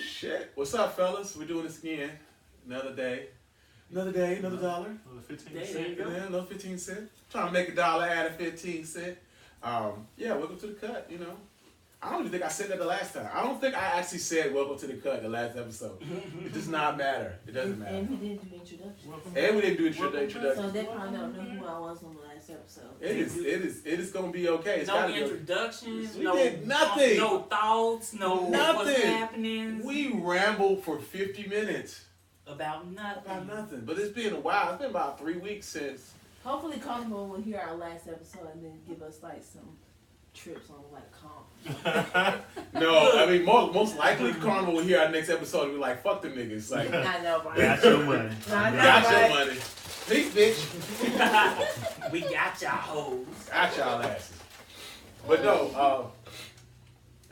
shit. What's up, fellas? We're doing this again. Another day. Another day, another dollar. Another 15 cents. Yeah, another 15 cents. Trying to make $1 out of 15 cents. Yeah, welcome to the cut, you know. I don't even think I said that the last time. I don't think I actually said welcome to the cut the last episode. It does not matter. It doesn't matter. And we didn't do introduction. And we didn't do introduction. So they probably don't know who I was on the last episode. It is gonna be okay. It's no gotta introductions, we did nothing. No thoughts, no nothing. What's happening. We rambled for 50 minutes. About nothing. But it's been a while. It's been about 3 weeks since. Hopefully Carnival will hear our last episode and then give us like some trips on like comp. No, I mean most likely Carnival will hear our next episode and be like, fuck them niggas. Like, I know, right? Got your money. Got your money. Peace, bitch. We got y'all hoes. Got y'all asses. But no,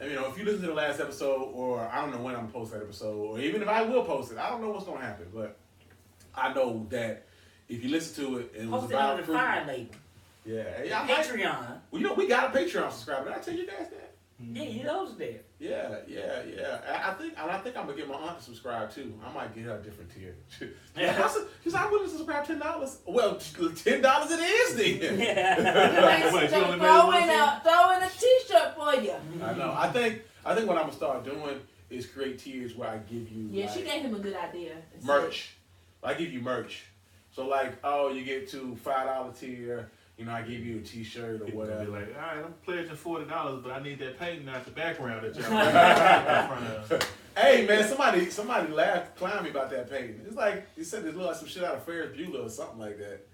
and, you know, if you listen to the last episode, or I don't know when I'm gonna post that episode, or even if I will post it, I don't know what's gonna happen. But I know that if you listen to it, and it was Post it about on the fire label. Yeah, Patreon. Well, you know, we got a Patreon subscriber. Did I tell you guys that? Yeah, you know that. Yeah. I think I'm gonna get my aunt to subscribe too. I might get her a different tier. Because I'm willing to subscribe $10. Well, $10 it is then. Yeah. Wait, So throw in a T-shirt for you. I know. I think what I'm gonna start doing is create tiers where I give you. Yeah, she gave him a good idea. Merch. I give you merch. So like, oh, you get to $5 tier. You know, I give you a T-shirt or whatever. Be like, all right, I'm pledging $40, but I need that painting out the background that y'all. Hey man, somebody laughed, clowned me about that painting. It's like he said it looked like some shit out of Ferris Bueller or something like that.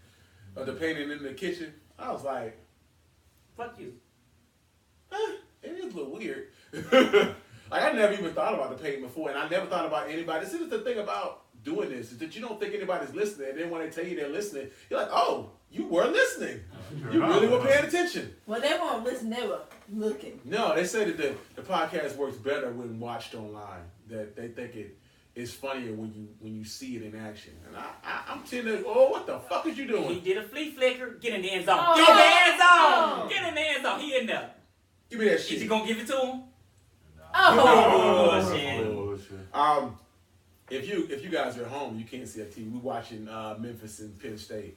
Or the painting in the kitchen. I was like, Fuck you. it is a little weird. Like I never even thought about the painting before, and I never thought about anybody. This is the thing about doing this is that you don't think anybody's listening, and then when they tell you they're listening, you're like, oh, you were listening. You really were paying attention. Well, they weren't listening, they were looking. No, they say that the podcast works better when watched online. That they think it is funnier when you see it in action. And I'm tending, oh, what the fuck is you doing? He did a flea flicker. Get in the end zone. Oh. Get in the end zone. Oh. Get in the end zone. He in there. Give me that shit. Is you gonna give it to him? Oh. Bullshit. If you guys are at home, you can't see that TV. We're watching Memphis and Penn State.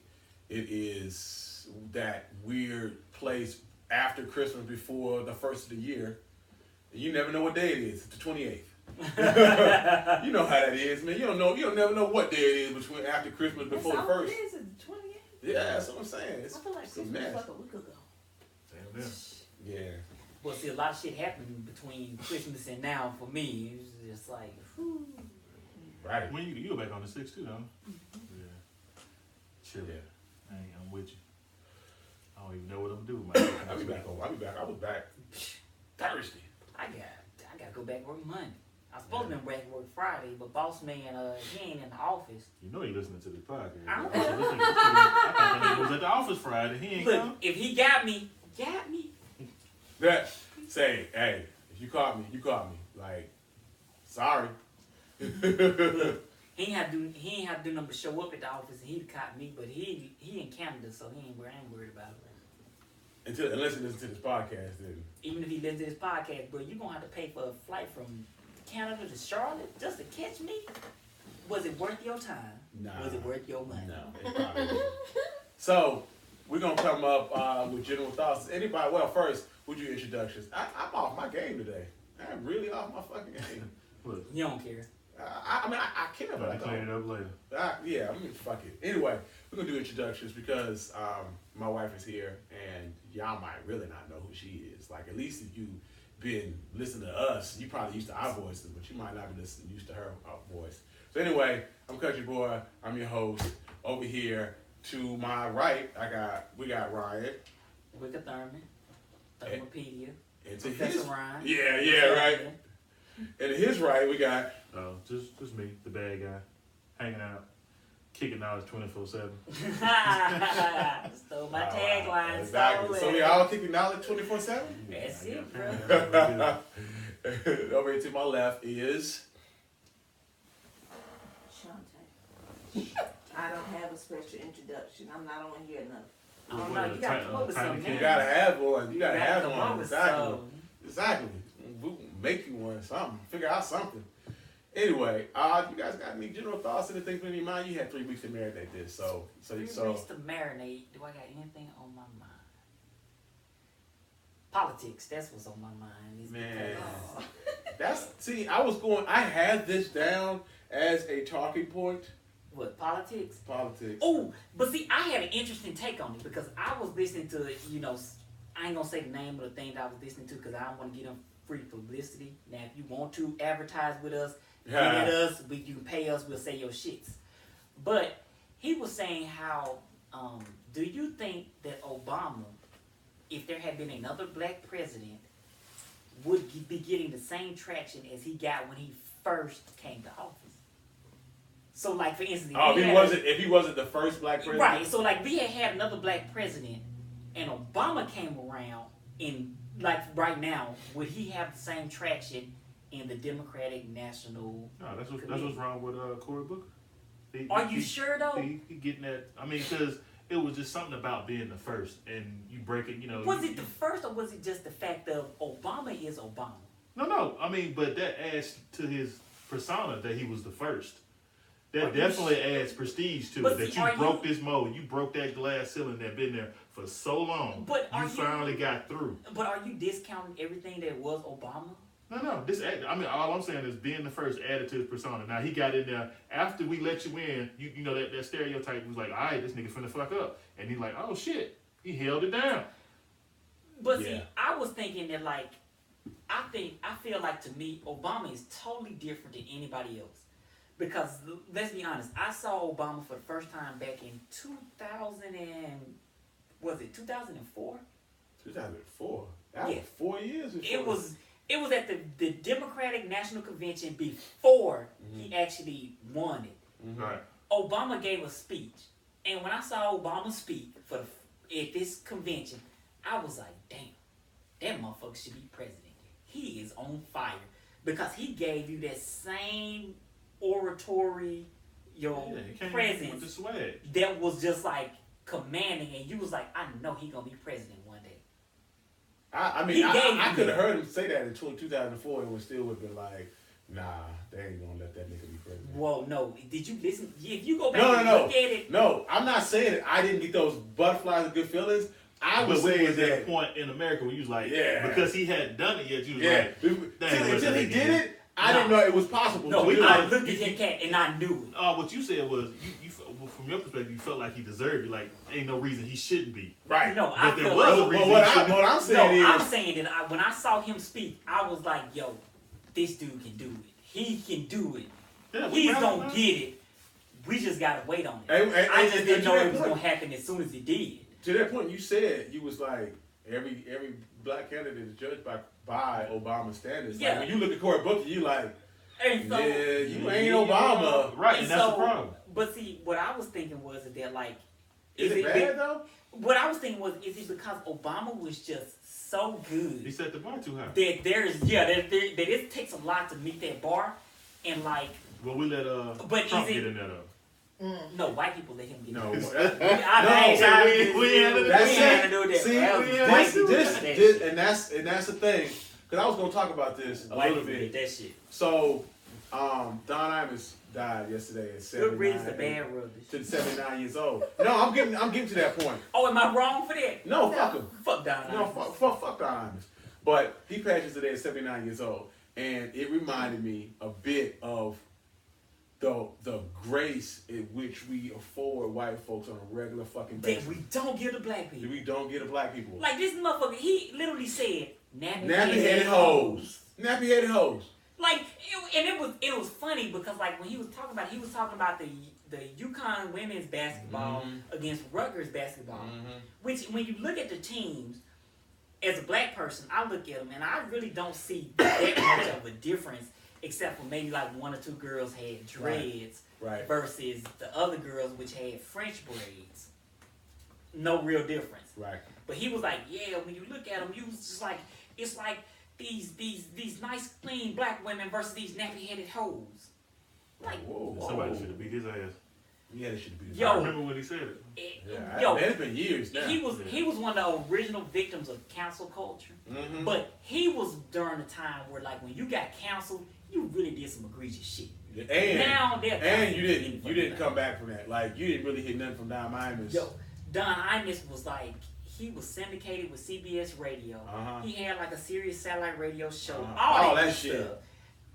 It is that weird place after Christmas, before the first of the year. And you never know what day it is. It's the 28th. You know how that is, man. You don't never know what day it is between after Christmas before the first. It is the 28th. Yeah, that's what I'm saying. I feel like it's a Christmas mess. was like a week ago. Yeah. Well, see, a lot of shit happened between Christmas and now for me. It was just like, whew. Right. When you go back on the 6th too, though. Yeah. Chill. Yeah. I'm with you. I don't even know what I'm doing. Man. I'll be back. I was back Thursday. I gotta go back work Monday. I was supposed to be back work Friday, but boss man, he ain't in the office. You know he listening to this podcast. I don't I thought he was at the office Friday. He ain't Look, come. if he got me. That say, hey, if you caught me, you caught me. Like, sorry. Look, he ain't have to do nothing but show up at the office and he'd caught me, but he in Canada, so I ain't worried about it. Unless you listen to this podcast, then. Even if he listens to this podcast, bro, you're gonna have to pay for a flight from Canada to Charlotte just to catch me? Was it worth your time? Nah. Was it worth your money? No, it probably isn't. So, we're going to come up with general thoughts. Anybody, well, first, with your introductions. I'm off my game today. I'm really off my fucking game. Look, You don't care. I care, but I I'll clean it don't. up later. Yeah, I mean, fuck it. Anyway, we're going to do introductions because my wife is here, and y'all might really not know who she is. Like, at least if you've been listening to us, you probably used to our voices, but you might not be used to her voice. So anyway, I'm Country Boy. I'm your host. Over here to my right, we got Ryan. Wicker Thurman. Thermopedia. And to Professor his Ryan. yeah, right. And to his right, we got Just me, the bad guy, hanging out, kicking knowledge 24/7. Stole my tagline. Exactly. So we all kicking knowledge 24/7. That's it, bro. Over here to my left is Shante. I don't have a special introduction. I'm not on here enough. I don't know. You gotta come up with something. you gotta have one. You gotta have come one. up with Exactly. something. Exactly. We'll make you one. Something. Figure out something. Anyway, you guys got any general thoughts, anything in your mind? You had 3 weeks to marinate this, so 3 weeks to marinate. Do I got anything on my mind? Politics. That's what's on my mind. Man, I had this down as a talking point. What, politics? Politics. Oh, but see, I had an interesting take on it because I was listening to, I ain't gonna say the name of the thing that I was listening to because I don't want to get them free publicity. Now, if you want to advertise with us, get at us, you can pay us, we'll say your shits. But he was saying how, do you think that Obama, if there had been another black president, would be getting the same traction as he got when he first came to office? So, like, for instance, if he wasn't the first black president, right? So, like, we had another black president, and Obama came around, and like right now, would he have the same traction in the Democratic National? No, that's what's wrong with Cory Booker. Are you sure though? He getting that? I mean, because it was just something about being the first, and you break it. Was it the first, or was it just the fact of Obama is Obama? No. I mean, but that adds to his persona that he was the first. That definitely adds prestige to it. That you broke this mold. You broke that glass ceiling that been there for so long. But you finally got through. But are you discounting everything that was Obama? No. All I'm saying is being the first added to his persona. Now, he got in there after we let you in. You know that stereotype was like, all right, this nigga finna fuck up. And he's like, oh, shit. He held it down. But see, I was thinking that, like, I feel like, to me, Obama is totally different than anybody else. Because, let's be honest, I saw Obama for the first time back in 2004? 2004? That was 4 years before. It was at the Democratic National Convention before he actually won it. Mm-hmm. Right. Obama gave a speech. And when I saw Obama speak at this convention, I was like, damn, that motherfucker should be president. He is on fire. Because he gave you that same oratory, presence with the swag. that was just like commanding, and you was like, I know he gonna be president one day. I could have heard him say that in 2004 and still would have been like, nah, they ain't gonna let that nigga be president. Well, no. Did you listen? If you go back and look at it. No, I'm not saying that I didn't get those butterflies and good feelings. I was saying that at a point in America where you was like, because he hadn't done it yet, you was like, until he did it, I didn't know it was possible. No, I looked at that cat and I knew it. What you said was, you from your perspective, you felt like he deserved it. Like, ain't no reason he shouldn't be. Right. No, but there was a reason. I'm saying that when I saw him speak, I was like, yo, this dude can do it. He can do it. Yeah, he's gonna get it. We just gotta wait on it. I just didn't know it was gonna happen as soon as it did. To that point, you said you was like every black candidate is judged by Obama standards. Yeah. Like, when you look at Cory Booker, you like, and so, you ain't Obama, right? And that's the problem. But see, what I was thinking was that like, is it bad though? What I was thinking was, is it because Obama was just so good? He set the bar too high. That it takes a lot to meet that bar, and like. Well, we let Trump get in there though. No, white people let him get no. in. And that's the thing. Because I was gonna talk about this a little bit. That shit. So, Don Imus died yesterday at 79 years old. No, I'm getting to that point. Oh, am I wrong for that? No, fuck him. Fuck Don Imus. No, fuck Don Imus. But he passed yesterday at 79 years old, and it reminded me a bit of the grace in which we afford white folks on a regular fucking basis. That we don't give to black people. We don't give to black people. Like this motherfucker, he literally said, nappy-headed hoes. Nappy-headed hoes. Like, it was funny because like when he was talking about the UConn women's basketball against Rutgers basketball, which when you look at the teams, as a black person, I look at them and I really don't see that much of a difference. Except for maybe like one or two girls had dreads versus the other girls which had French braids. No real difference. Right. But he was like, yeah, when you look at them, you was just like, it's like these nice, clean black women versus these nappy-headed hoes. Like, whoa. Somebody should have beat his ass. Yeah, they should have beat his ass. I remember when he said it. It's been years now. He was one of the original victims of cancel culture. But he was during a time where like when you got canceled, you really did some egregious shit. And Now you didn't come back from that. Like you didn't really hit nothing from Don Imus. Yo, Don Imus was like, he was syndicated with CBS Radio. He had like a Sirius satellite radio show. All that shit. Stuff.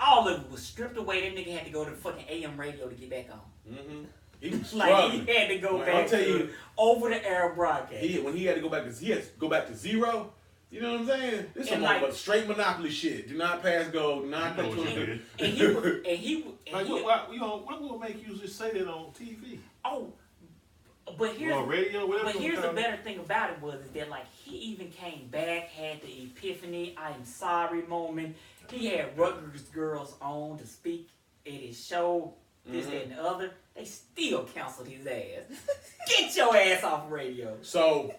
All of it was stripped away. That nigga had to go to the fucking AM radio to get back on. Mm-hmm. He was like he had to go back to over the air broadcast. When he had to go back to zero. You know what I'm saying? This is like straight monopoly shit. Do not pass go. Do not play to what will make you just say that on TV? Oh, but here's radio, but here's the better thing about it was that like he even came back, had the epiphany, I'm sorry moment. He had Rutgers girls on to speak at his show, this, that, and the other. They still canceled his ass. Get your ass off radio. So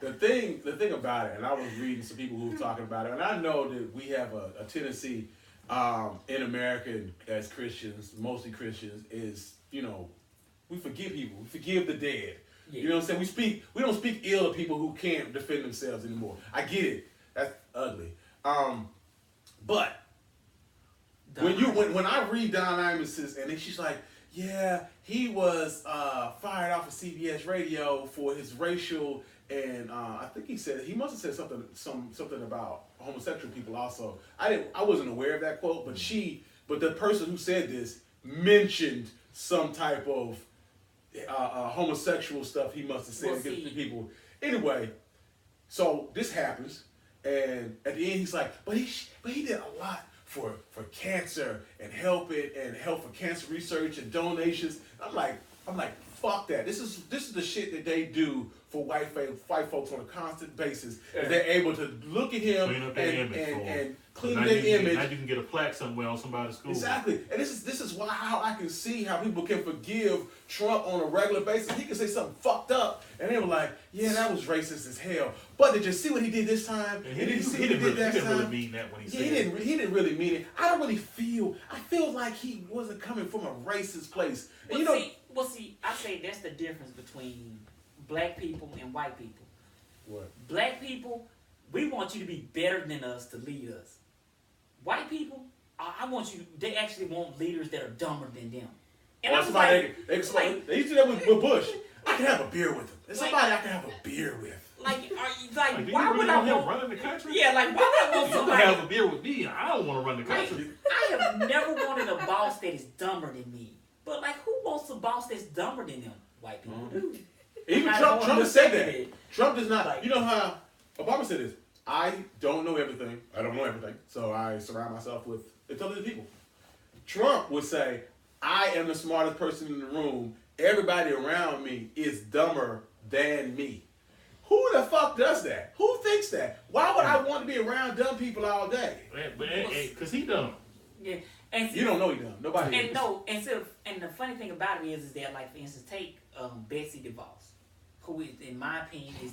the thing about it, and I was reading some people who were talking about it, and I know that we have a tendency in America as Christians, mostly Christians, is, you know, we forgive people, we forgive the dead. Yeah. You know what I'm saying? We don't speak ill of people who can't defend themselves anymore. I get it. That's ugly. But when I read Don Imus's, and then she's like, yeah, he was fired off of CBS Radio for his racial, and I think he must have said something about homosexual people also. I wasn't aware of that quote, but the person who said this mentioned some type of homosexual stuff he must have said against the people. Anyway, so this happens, and at the end he's like, but he did a lot for cancer and help for cancer research and donations. I'm like, fuck that. This is the shit that they do for white folks on a constant basis. Yeah. They're able to look at him and clean their image. Now you can get a plaque somewhere on somebody's school. Exactly. And this is how I can see how people can forgive Trump on a regular basis. He can say something fucked up, and they were like, yeah, that was racist as hell. But did you see what he did this time? He didn't really mean that when he said it. He didn't really mean it. I feel like he wasn't coming from a racist place. And I say that's the difference between black people and white people. What? Black people, we want you to be better than us to lead us. White people, they actually want leaders that are dumber than them. And they used to do that with Bush. I can have a beer with him. There's somebody I can have a beer with. Why would I want running the country? Yeah, like why would I want somebody to have a beer with me? I don't want to run the country. I have never wanted a boss that is dumber than me. But like, who wants a boss that's dumber than them? White people. Mm-hmm. Even Trump has said that. Trump does not. You know how Obama said this? I don't know everything. I don't know everything. So I surround myself with intelligent people. Trump would say, I am the smartest person in the room. Everybody around me is dumber than me. Who the fuck does that? Who thinks that? Why would I want to be around dumb people all day? Because he dumb. Yeah. You don't know he dumb. Nobody. And the funny thing about it is that, like, for instance, take Betsy DeVos, who is, in my opinion, is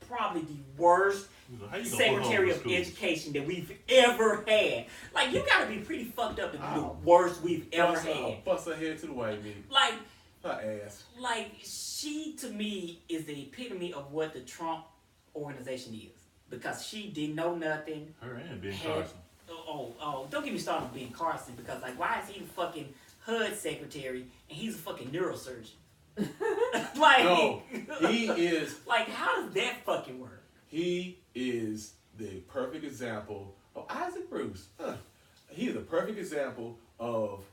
probably the worst Secretary of Education that we've ever had. Like, you gotta be pretty fucked up to be the worst we've ever had. Bust her head to the white meat. Like, her ass. Like, she to me is the epitome of what the Trump organization is, because she didn't know nothing. Her and Ben Carson. Oh, don't get me started on Ben Carson, because like, why is he the fucking HUD secretary and he's a fucking neurosurgeon? Like, no, he is. Like, how does that fucking work? He is the perfect example of Isaac Bruce. He is a perfect example of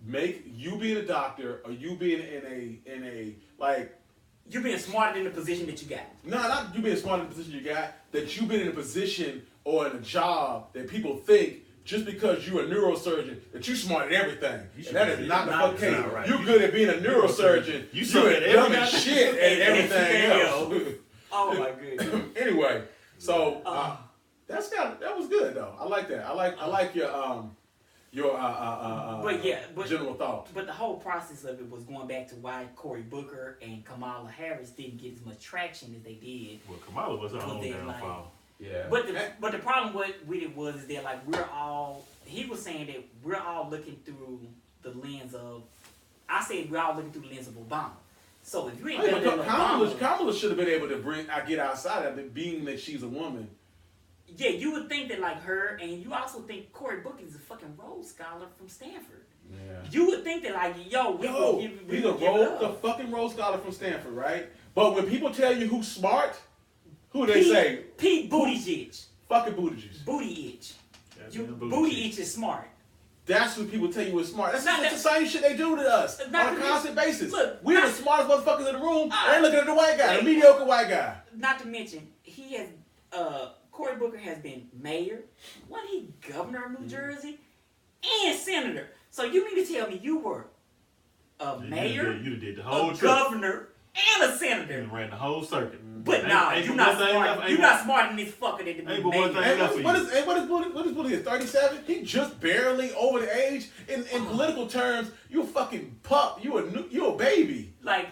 you being a doctor, or you being in a like. You being smarter than the position that you got. No, not you being smarter than the position you got. That you been in a position or in a job that people think just because you're a neurosurgeon that you smart at everything. And that is not the fucking case. Right. You're good at being a neurosurgeon. You're dumb as shit at everything else. Oh my goodness. Anyway, so that was good though. I like that. I like your general thought. But the whole process of it was going back to why Cory Booker and Kamala Harris didn't get as much traction as they did. Well, Kamala was her own downfall. Yeah. But the problem with it was that, like, he was saying that we're all looking through the lens of, I said we're all looking through the lens of Obama. So if you ain't better than Obama, Kamala should have been able to get outside of it, being that she's a woman. Yeah, you would think that like her, and you also think Cory Booker is a fucking Rhodes Scholar from Stanford. Yeah. You would think that like, he's the fucking Rhodes Scholar from Stanford, right? But when people tell you who's smart, who they say? Pete Buttigieg. Fucking Buttigieg. Booty itch. Booty itch is smart. That's what people tell you is smart. That's the same shit they do to us on a constant basis. Look, we're the smartest motherfuckers in the room. They're looking at the white guy, the mediocre white guy. Not to mention, he has Cory Booker has been mayor, wasn't he governor of New Jersey, and senator. So you mean to tell me you were a mayor, you did the whole trip. Governor, and a senator? You ran the whole circuit. But nah, you're not smart. You're not smarter than this fucker that ain't but one thing left for you. What is Bully? 37? He just barely over the age. In political terms, you a fucking pup. You a baby. Like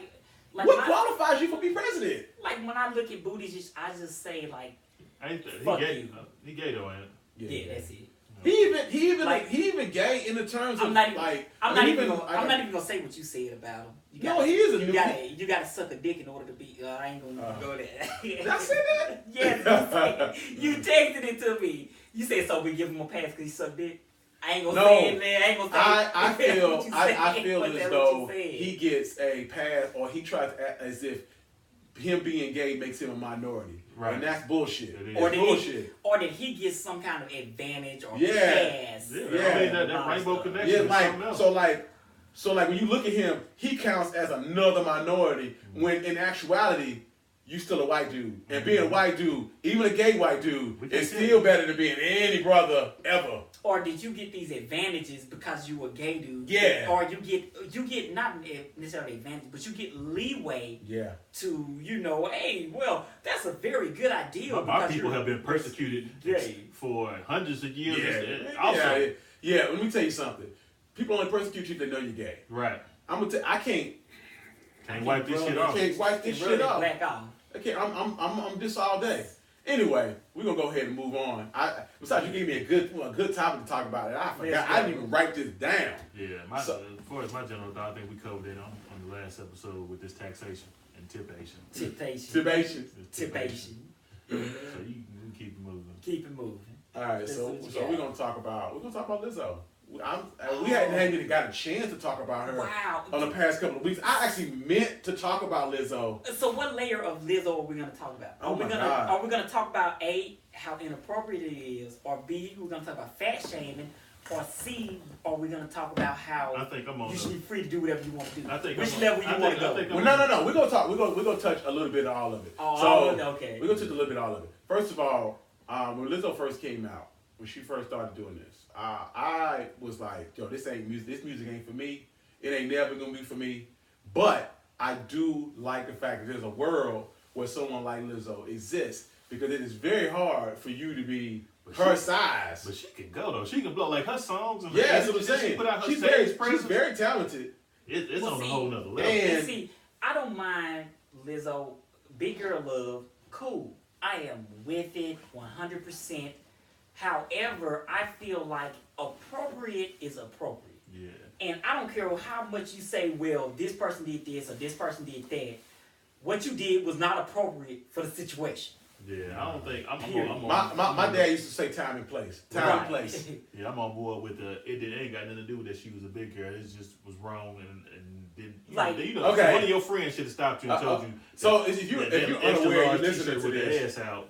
what qualifies you for be president? Like when I look at Buttigieg, I just say like, fuck you. He gay though, ain't it? Yeah, that's it. He even gay in the terms of I'm not even gonna say what you said about him. You gotta suck a dick in order to be. I ain't gonna go there. Did I say that? Yes, you texted it to me. You said so. We give him a pass because he sucked dick. I ain't gonna say it, man. I ain't gonna say I feel as though he gets a pass, or he tries to act as if him being gay makes him a minority. Right. And that's bullshit. Or did he get some kind of advantage or pass? That rainbow connection. Yeah, so when you look at him, he counts as another minority when in actuality you still a white dude. And being a white dude, even a gay white dude, is still better than being any brother ever. Or did you get these advantages because you a gay dude? Yeah. Or you get not necessarily advantage, but you get leeway. Yeah. To hey, well, that's a very good idea. My people have been persecuted for hundreds of years. Yeah. Let me tell you something. People only persecute you if they know you're gay. Right. I'm gonna I can't wipe this shit off. Can't wipe this shit off. I can't. I'm this all day. Anyway, we're gonna go ahead and move on. Besides, you gave me a good topic to talk about it. I forgot. I didn't even write this down. Yeah, as far as my general thought, I think we covered it on the last episode with this taxation and tipation. Tipation. So you keep it moving. Keep it moving. All right, so we're gonna talk about Lizzo. We hadn't even got a chance to talk about her on the past couple of weeks. I actually meant to talk about Lizzo. So what layer of Lizzo are we going to talk about? Are we going to talk about A, how inappropriate it is, or B, we're going to talk about fat shaming, or C, are we going to talk about how you should be free to do whatever you want to do? Which level you want to go? No. We're going to talk. We're going to touch a little bit of all of it. Okay. We're going to touch a little bit of all of it. First of all, when Lizzo first came out, when she first started doing this, I was like, yo, this ain't music. This music ain't for me. It ain't never gonna be for me. But I do like the fact that there's a world where someone like Lizzo exists, because it is very hard for you to be her size. But she can go though. She can blow like her songs. And that's what I'm saying. She's very talented. It's on a whole nother level. And see, I don't mind Lizzo. Big girl love, cool. I am with it 100%. However, I feel like appropriate is appropriate. Yeah. And I don't care how much you say, well, this person did this or this person did that. What you did was not appropriate for the situation. Yeah, I don't think my dad used to say time and place. Time and place. Yeah, I'm on board with it ain't got nothing to do with that she was a big girl. It just was wrong and didn't okay. One of your friends should have stopped you and told you. So if you're unaware, you're listening to this. Ass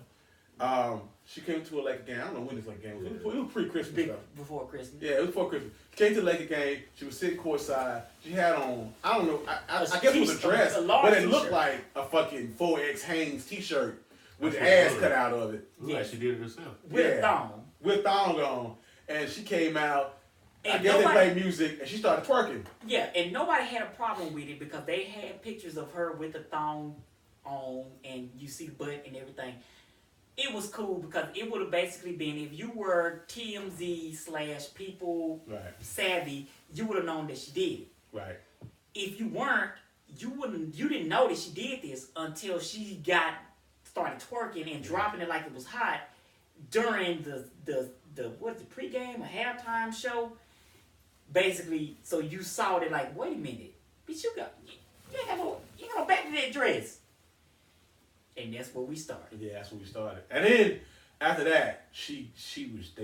out. She came to a Laker game. I don't know when this Laker game was. It was pre-Christmas. Before Christmas. Yeah, it was before Christmas. She came to the Laker game. She was sitting courtside. She had on, I don't know, I guess it was a dress, but it looked like a fucking 4X Hanes t-shirt with the ass cut out of it. Yeah, she did it herself. With thong. With thong on. And she came out. I guess they played music, and she started twerking. Yeah, and nobody had a problem with it because they had pictures of her with the thong on, and you see the butt and everything. It was cool because it would have basically been, if you were TMZ/people savvy, you would have known that she did it. Right. If you weren't, you didn't know that she did this until she started twerking and dropping it like it was hot during the pregame or halftime show. Basically, so you saw it like, wait a minute, bitch, you ain't got no back to that dress. And that's where we started. Yeah, that's where we started. And then after that, they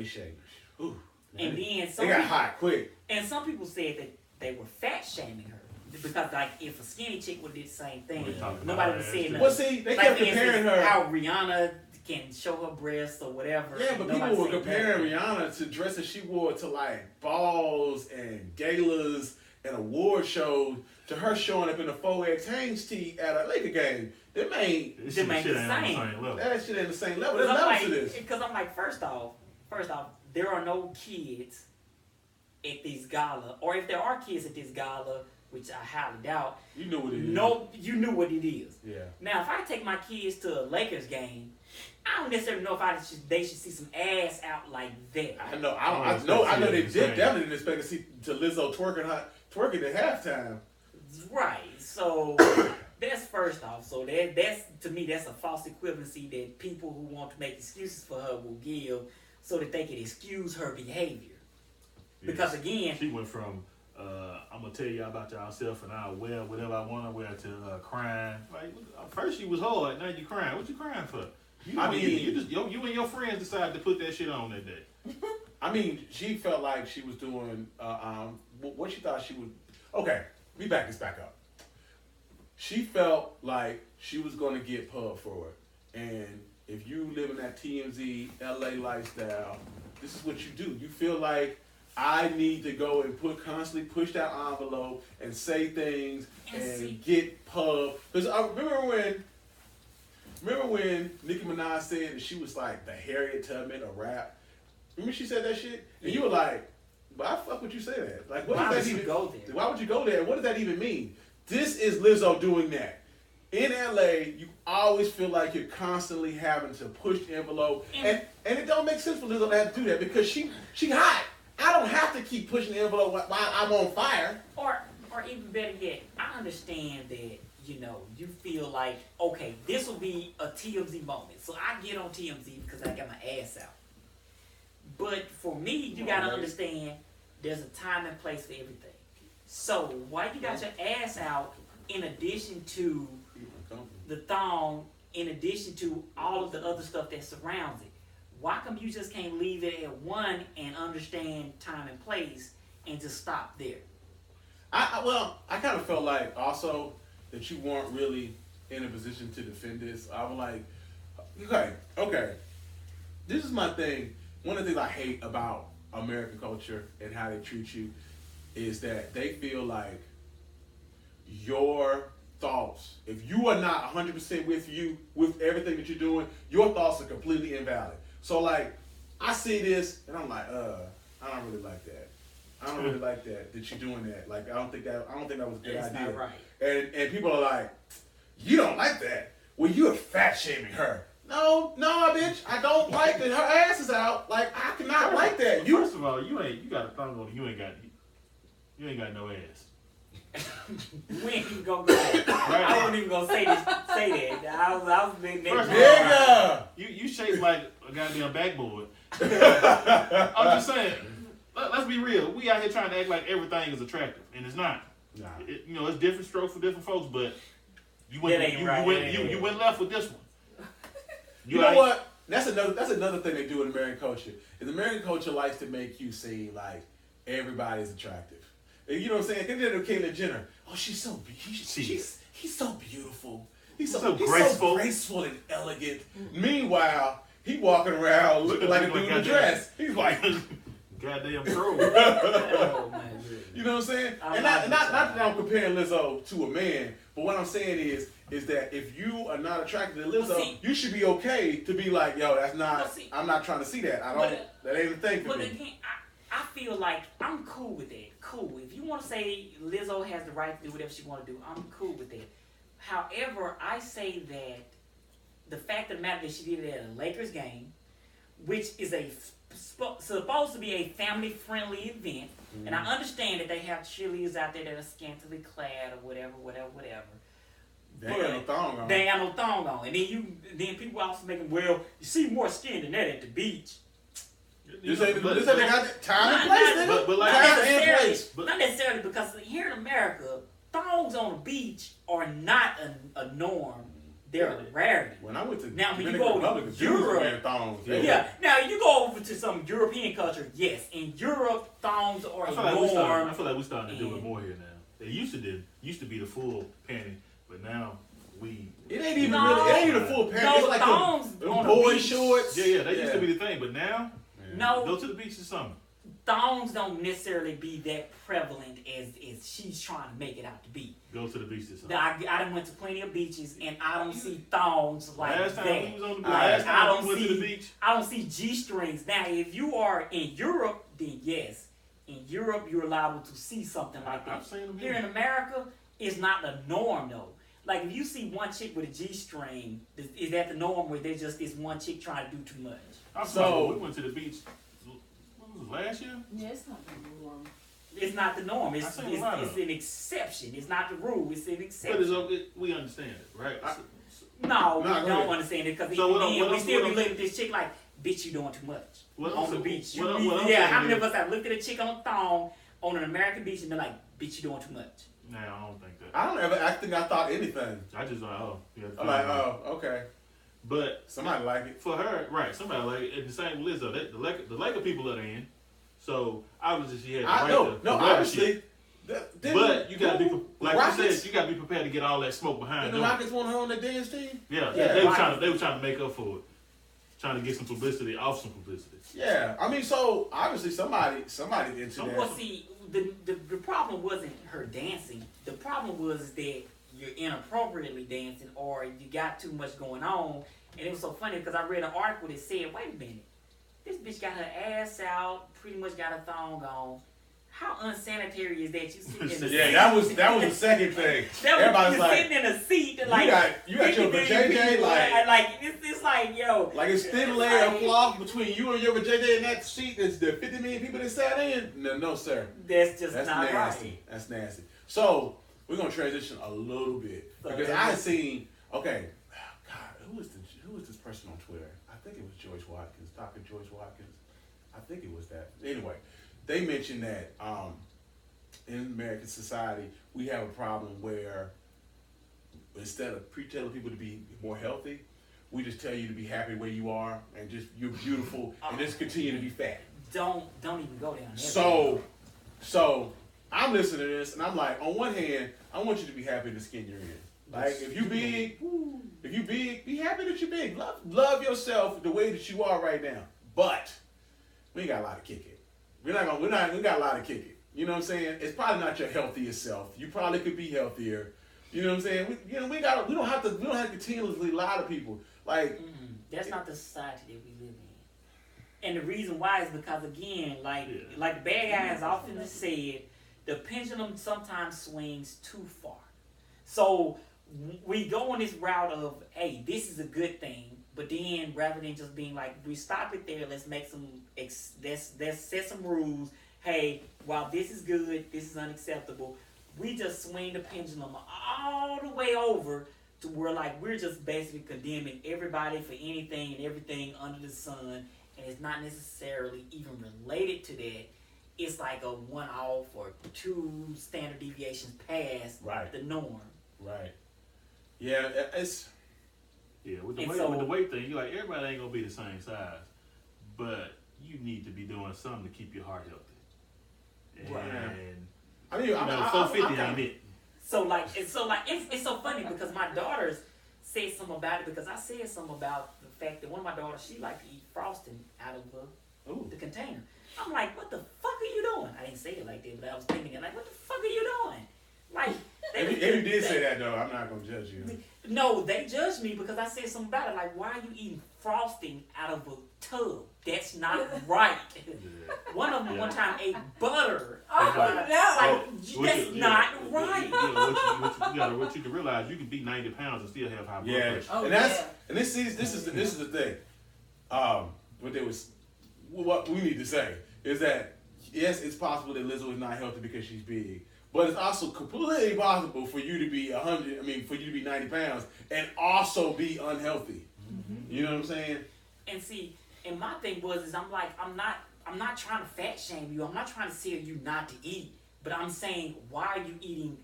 shamed her. Ooh, And then they got hot quick. And some people said that they were fat shaming her. Because like if a skinny chick would do the same thing, nobody would say nothing. Well, see, they like, kept comparing her. How Rihanna can show her breasts or whatever. Yeah, but people were comparing Rihanna to dresses she wore to like balls and galas and award shows to her showing up in a 4X Hanes tee at a Laker game. Them ain't the same. That shit ain't the same level. There's levels to this. Because I'm like, first off, there are no kids at this gala, or if there are kids at this gala, which I highly doubt. You know what it is. No, you knew what it is. Yeah. Now, if I take my kids to a Lakers game, I don't necessarily know if they should see some ass out like that. I know they definitely didn't expect to see Lizzo twerking at halftime. Right. So that's first off. So that's to me that's a false equivalency that people who want to make excuses for her will give so that they can excuse her behavior. Because again, she went from I'm gonna tell y'all about yourself and I'll wear whatever I want to wear to crying. Like first she was hard, now you crying. What you crying for? You and your friends decided to put that shit on that day. I mean, she felt like she was doing what she thought she would. Okay, let me back this back up. She felt like she was going to get pub for it, and if you live in that TMZ LA lifestyle, this is what you do. You feel like I need to go and constantly push that envelope and say things and get pub. Because I remember when Nicki Minaj said that she was like the Harriet Tubman of rap. Remember she said that shit, and you were like, "Why the fuck would you say that? Like, what does that even go there? Why would you go there? What does that even mean?" This is Lizzo doing that. In LA, you always feel like you're constantly having to push the envelope, and it don't make sense for Lizzo to have to do that because she hot. I don't have to keep pushing the envelope while I'm on fire. Or even better yet, I understand that, you feel like, okay, this will be a TMZ moment. So I get on TMZ because I got my ass out. But for me, you got to understand there's a time and place for everything. So why you got your ass out in addition to the thong, in addition to all of the other stuff that surrounds it? Why come you just can't leave it at one and understand time and place and just stop there? I kind of felt like also that you weren't really in a position to defend this. I was like, okay. This is my thing. One of the things I hate about American culture and how they treat you is that they feel like your thoughts, if you are not 100% with everything that you're doing, your thoughts are completely invalid. So like, I see this and I'm like, I don't really like that. I don't really like that you're doing that. Like, I don't think that was a good idea. Not right. And people are like, you don't like that? Well, you're fat shaming her. No, bitch. I don't like that her ass is out. Like, I cannot like that. First of all, you got a thumb on you ain't got no ass. We ain't even gonna go there. Right. I wasn't even gonna say that. I was being nigga. You shaped like a goddamn backboard. I'm just saying. Let's be real. We out here trying to act like everything is attractive, and it's not. Nah. It's different strokes for different folks, but you went left with this one. You know what? That's another thing they do in American culture. Is American culture likes to make you seem like everybody's attractive. You know what I'm saying? Consider Caitlyn Jenner. Oh, she's so he's so beautiful. He's so graceful and elegant. Meanwhile, he walking around looking like a dude in a dress. He's like goddamn pro. Oh, man. You know what I'm saying? And not that I'm comparing Lizzo to a man, but what I'm saying is that if you are not attracted to Lizzo, you should be okay to be like, yo, that's not. I'm not trying to see that. That ain't a thing for me. But again, I feel like I'm cool with that. Cool. If you want to say Lizzo has the right to do whatever she want to do, I'm cool with that. However, I say that the fact of the matter that she did it at a Lakers game, which is supposed to be a family-friendly event, and I understand that they have cheerleaders out there that are scantily clad or whatever. They ain't got no thong on. They ain't got no thong on. And then people also making, well, you see more skin than that at the beach. This ain't they got time and place, but like time and place. Not necessarily, because here in America, thongs on the beach are not a norm, they're a rarity. When I went to Now, when you Dominican go to Republic, Jews were Europe, wearing thongs. Yeah. Now you go over to some European culture. Yes, in Europe, thongs are a norm. I feel like we're starting to do it more here now. They used to be the full panty, but now it ain't even really. It ain't even a full panty. No, it's like thongs on boy shorts. Yeah, they used to be the thing, but now no, go to the beach or something. Thongs don't necessarily be that prevalent as she's trying to make it out to be. Go to the beach or something. I done went to plenty of beaches and I don't see thongs like last time that. we was on the beach, Like, I don't went see to the beach. I don't see G-strings. Now, if you are in Europe, then yes, in Europe you're allowed to see something like that. I've seen them Here in America, it's not the norm though. Like if you see one chick with a G-string, is that the norm where there's just this one chick trying to do too much? So we went to the beach. What was it, last year? Yeah, it's not the norm. It's not the norm. It's an exception. It's not the rule. It's an exception. But it's okay. We understand it, right? No, we don't understand it because So we still be looking at this chick like, bitch, you doing too much on the beach. How many of us have looked at a chick on a thong on an American beach and been like, bitch, you doing too much? Nah, I don't think that. I don't ever. I think I thought anything. I just like, yeah. I'm like, okay. But somebody like it. For her, right? Somebody like it. And the same with Lizzo. The Laker people are in. So obviously she had the right to obviously. But you gotta be like you said. You gotta be prepared to get all that smoke behind. And the Rockets want her on the dance team. Yeah. They were trying to make up for it, trying to get some publicity off some publicity. Yeah, I mean, so obviously somebody into that. Well, see, the problem wasn't her dancing. The problem was that you're inappropriately dancing or you got too much going on. And it was so funny because I read an article that said, wait a minute, this bitch got her ass out, pretty much got her thong on. How unsanitary is that? You sitting in the seat. Yeah, that was the second thing. Everybody's like, sitting in a seat that like you got your vajayjay like it's like yo, like it's thin layer of cloth between you and your vajayjay and that seat. There's the 50 million people that sat in. No, sir. That's not nasty. Right. That's nasty. So we're gonna transition a little bit because I had seen. Okay, God, who was this person on Twitter? I think it was Joyce Watkins, Dr. Joyce Watkins. I think it was that. Anyway. They mentioned that in American society, we have a problem where instead of telling people to be more healthy, we just tell you to be happy where you are and just you're beautiful and just continue to be fat. Don't even go down there. So I'm listening to this and I'm like, on one hand, I want you to be happy in the skin you're in. Like if you big, be happy that you're big. Love yourself the way that you are right now. But we ain't got a lot of kick it. We got a lot of kick it. You know what I'm saying? It's probably not your healthiest self. You probably could be healthier. You know what I'm saying? We don't have to continuously lie to people. Like that's not the society that we live in. And the reason why is because again, like the bad guys often said, the pendulum sometimes swings too far. So we go on this route of, hey, this is a good thing. But then, rather than just being like, we stop it there, let's make let's set some rules. Hey, while this is good, this is unacceptable. We just swing the pendulum all the way over to where we're just basically condemning everybody for anything and everything under the sun, and it's not necessarily even related to that. It's like a one-off or 2 standard deviations past the norm. Right. Yeah, it's. Yeah, with the weight thing, you're like, everybody ain't gonna be the same size, but you need to be doing something to keep your heart healthy. And I mean, 450 ain't it. So it's so funny because my daughters said something about it because I said something about the fact that one of my daughters, she liked to eat frosting out of the container. I'm like, what the fuck are you doing? I didn't say it like that, but I was thinking it like, what the fuck are you doing? Like, if you did say that though, I'm not gonna judge you. No, they judged me because I said something about it. Like, why are you eating frosting out of a tub? That's not right. One of them one time ate butter. That's not right. What you can realize, you can be 90 pounds and still have high blood pressure. And this is the thing. What we need to say is that yes, it's possible that Lizzo is not healthy because she's big. But it's also completely possible for you to be 90 pounds and also be unhealthy. Mm-hmm. You know what I'm saying? And see, and my thing is I'm not trying to fat shame you. I'm not trying to tell you not to eat. But I'm saying, why are you eating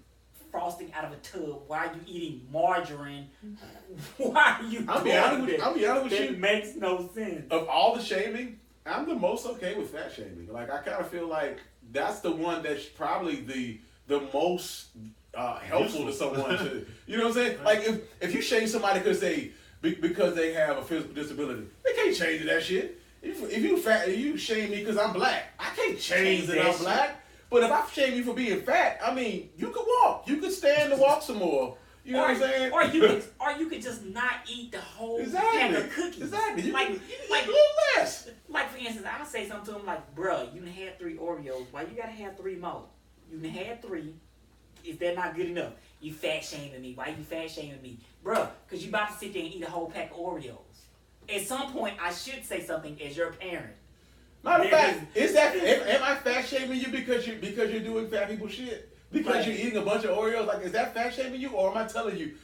frosting out of a tub? Why are you eating margarine? Why are you I'll be honest with you. That makes no sense. Of all the shaming, I'm the most okay with fat shaming. Like, I kind of feel like that's the one that's probably the most helpful to someone to, you know what I'm saying? Like, if you shame somebody because they have a physical disability, they can't change that shit. If you shame me because I'm black, I can't change that I'm black. But if I shame you for being fat, I mean, you could walk. You could stand to walk some more. You know what I'm saying? Or you could just not eat the whole pack of cookies. Exactly. You like eat a little less. Like, for instance, I'll say something to him like, bruh, you done had 3 Oreos. Why you gotta have 3 more? You done had 3. If they're not good enough, you fat shaming me. Why you fat shaming me? Bruh, because you about to sit there and eat a whole pack of Oreos. At some point, I should say something as your parent. Matter of fact, am I fat shaming you because you're doing fat people shit? Because you're eating a bunch of Oreos? Like, is that fat shaming you, or am I telling you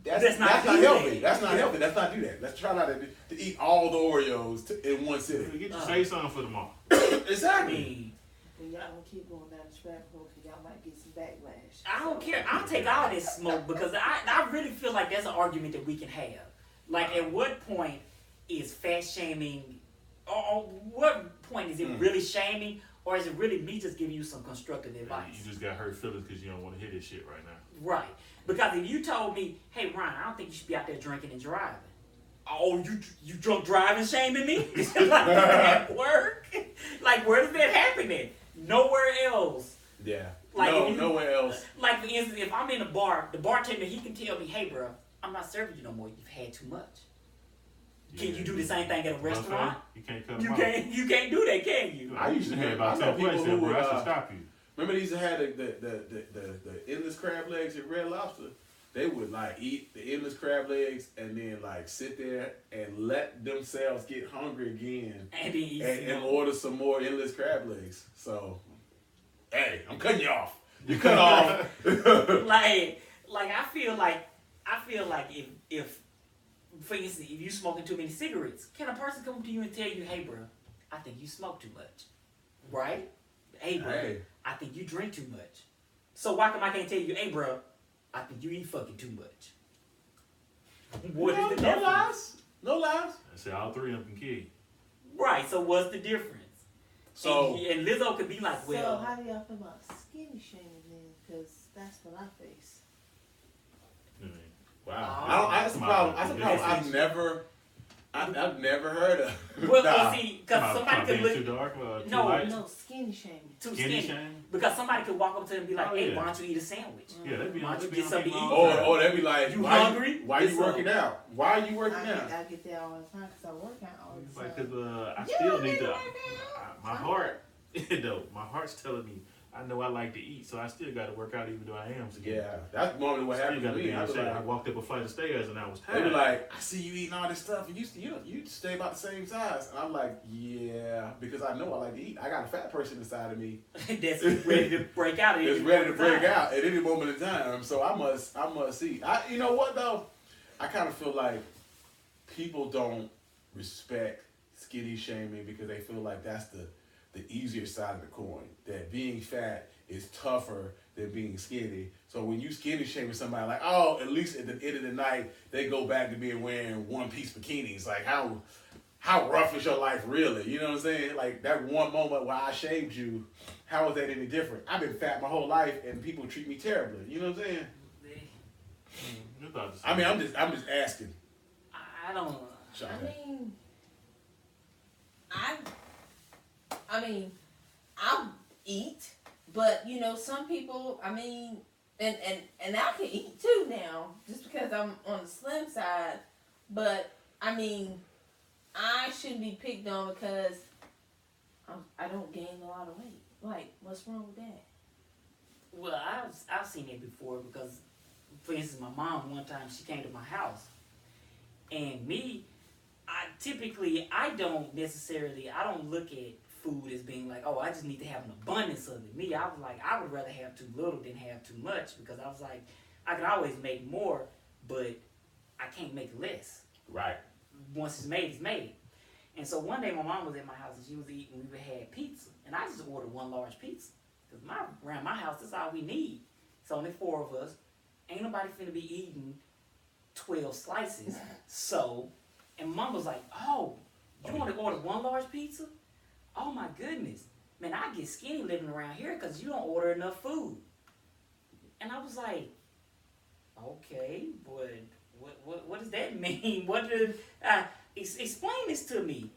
that's not healthy? That's not healthy. Let's not do that. Let's try not to eat all the Oreos in one sitting. Get you say something for tomorrow. Exactly. Well, y'all gonna keep going down this rabbit hole because y'all might get some backlash. I don't care. I'll take all this smoke because I really feel like that's an argument that we can have. Like, at what point is fat shaming, or what point is it really shaming, or is it really me just giving you some constructive advice? You just got hurt feelings because you don't want to hear this shit right now. Right. Because if you told me, hey, Ryan, I don't think you should be out there drinking and driving. Oh, you drunk driving shaming me? Like, does that work? Like, where does that happen then? Nowhere else. Yeah. Like, Nowhere else. Like, for instance, if I'm in a bar, the bartender, he can tell me, hey, bro, I'm not serving you no more. You've had too much. Can you do the same thing at a restaurant? You can't cut You them can't. You can't do that, can you? I used to have about 10 places there, bro. I should stop you. Remember, they used to have the endless crab legs at Red Lobster. They would like eat the endless crab legs and then like sit there and let themselves get hungry again and order some more endless crab legs. So, hey, I'm cutting you off. You cut off. like I feel like if for instance, if you smoking too many cigarettes, can a person come to you and tell you, hey, bro, I think you smoke too much, right? Hey, bro, I think you drink too much. So why come I can't tell you, hey, bro, I think you eat fucking too much? What is the difference? No lies. I said all 3 of them can kill you. Right. So what's the difference? So and Lizzo could be like, well. So how do y'all feel about skinny shaming then? Because that's what I face. Wow. That's a problem. I've never heard of. Well, see, because somebody could look. Too dark, too No, light? No, skinny shaming. Too Skinny skinny. shame? Because somebody could walk up to them and be like, Oh, hey, yeah. why don't you eat a sandwich? Yeah, they'd be Why on don't you they'd get be something to on eat? people. Or they'd be like, You hungry? Why you working out? Why are you working out? I get that all the time because I work out all It's the like, time. cause I still need to. My heart, my heart's telling me I know I like to eat, so I still got to work out even though I am skinny. Yeah, that's normally what happens to me. I walked up a flight of stairs and I was They tired. be like, I see you eating all this stuff, and you stay about the same size. And I'm like, yeah, because I know I like to eat. I got a fat person inside of me That's ready to break out. it's ready to break out at any moment in time. So I must eat. You know what though? I kind of feel like people don't respect skinny shaming because they feel like that's the easier side of the coin. That being fat is tougher than being skinny. So when you skinny shaming somebody, like, oh, at least at the end of the night, they go back to being wearing one-piece bikinis. Like, how rough is your life really? You know what I'm saying? Like, that one moment where I shamed you, how is that any different? I've been fat my whole life, and people treat me terribly. You know what I'm saying? I mean, I'm just asking. I don't. I mean, I'll eat, but you know, some people, I mean, and I can eat too now, just because I'm on the slim side. But I mean, I shouldn't be picked on because I don't gain a lot of weight. Like, what's wrong with that? Well, I've seen it before because, for instance, my mom one time she came to my house, and me, I don't look at food as being like, oh, I just need to have an abundance of it. Me, I was like, I would rather have too little than have too much because I was like, I can always make more, but I can't make less. Right. Once it's made, it's made. And so one day my mom was at my house and she was eating, we had pizza. And I just ordered one large pizza. Because around my house, that's all we need. So only 4 of us. Ain't nobody finna be eating 12 slices. So, and Mom was like, oh, you want to order 1 large pizza? Oh my goodness. Man, I get skinny living around here because you don't order enough food. And I was like, okay, but what does that mean? What did explain this to me?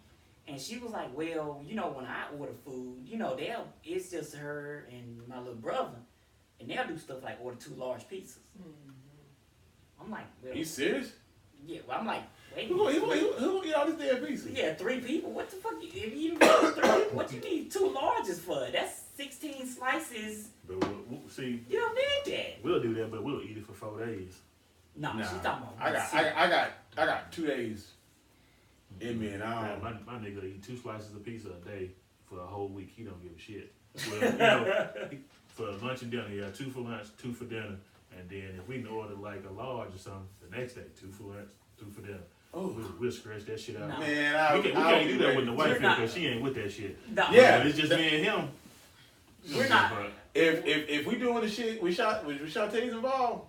And she was like, well, you know, when I order food, you know, it's just her and my little brother, and they'll do stuff like order 2 large pizzas. Mm-hmm. I'm like, well, Are you serious? Yeah, well, I'm like, wait. Who gonna eat all this damn pizza? Yeah, 3 people. What the fuck? If you order 3 people, what you need 2 larges for? That's 16 slices. But we'll see, You don't need that. we'll do that, but we'll eat it for 4 days. No, Nah, she's talking about. I got 2 days in me, and Man, my nigga eat 2 slices of pizza a day for a whole week. He don't give a shit. Well, you know, for lunch and dinner, 2 for lunch, 2 for dinner, and then if we order like a large or something, the next day 2 for lunch, 2 for dinner. We'll scratch that shit out. No. Man, We can't do that with the wife We're not- because she ain't with that shit. No. Yeah. But it's just me and him. We're not. If we doing the shit with Shantae's involved,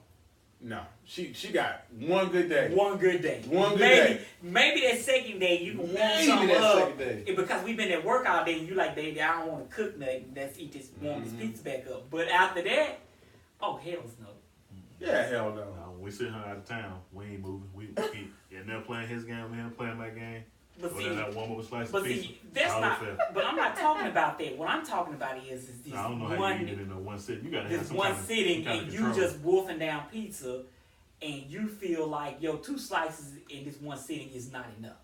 no, she got 1 good day. One good day. Maybe that second day you can warm Maybe something that up. second day. Because we've been at work all day and you like, baby, I don't want to cook nothing. Let's eat this, warm this pizza back up. But after that, oh, hell's no. Yeah, hell no. When we sit her out of town, we ain't moving. We keep there playing his game, him playing my game. But Or see, that one more slice but of pizza. see, that's all not, fair. but I'm not talking about that. What I'm talking about is this I don't know how you eat it in one sitting. You gotta have this some one kind of, sitting some kind and of you control. just wolfing down pizza and you feel like, yo, 2 slices in this one sitting is not enough.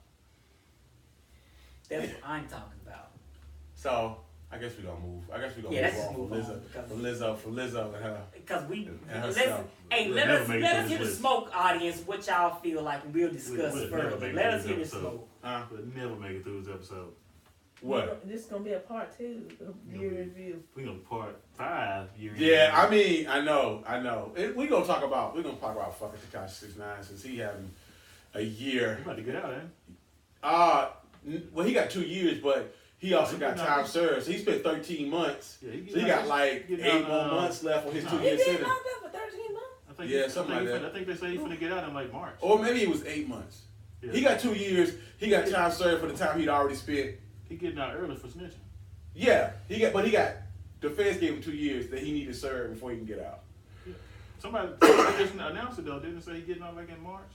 That's what I'm talking about. So I guess we gonna move. I guess we gonna Yeah, move let's on just from move Lizzo, from Lizzo and her. Because we, And let's, herself. hey, We'll let never us make it let to us this hear the list. smoke, audience, what y'all feel like, and we'll discuss we'll never further. make Let it us to hear this the episode. smoke. We'll never make it through this episode. What? This is gonna be a part 2 of year review. We gonna part 5 years. Yeah, I mean, I know. We're gonna talk about fucking Tekashi 69 since he having a year. You about to get out, eh? Well, he got 2 years, but he also got time served. So he spent 13 months. Yeah, So he got like 8 more months left on his 2 He year been sentence. locked up for 13 months? I think Yeah, something like that. I think they say he's gonna get out in like March. Or maybe it was 8 months. Yeah. He got 2 years. He got time served for the time he'd already spent. He getting out early for snitching. Yeah, the feds gave him 2 years that he needed to serve before he can get out. Somebody just announced it though, didn't it say he getting out like in March?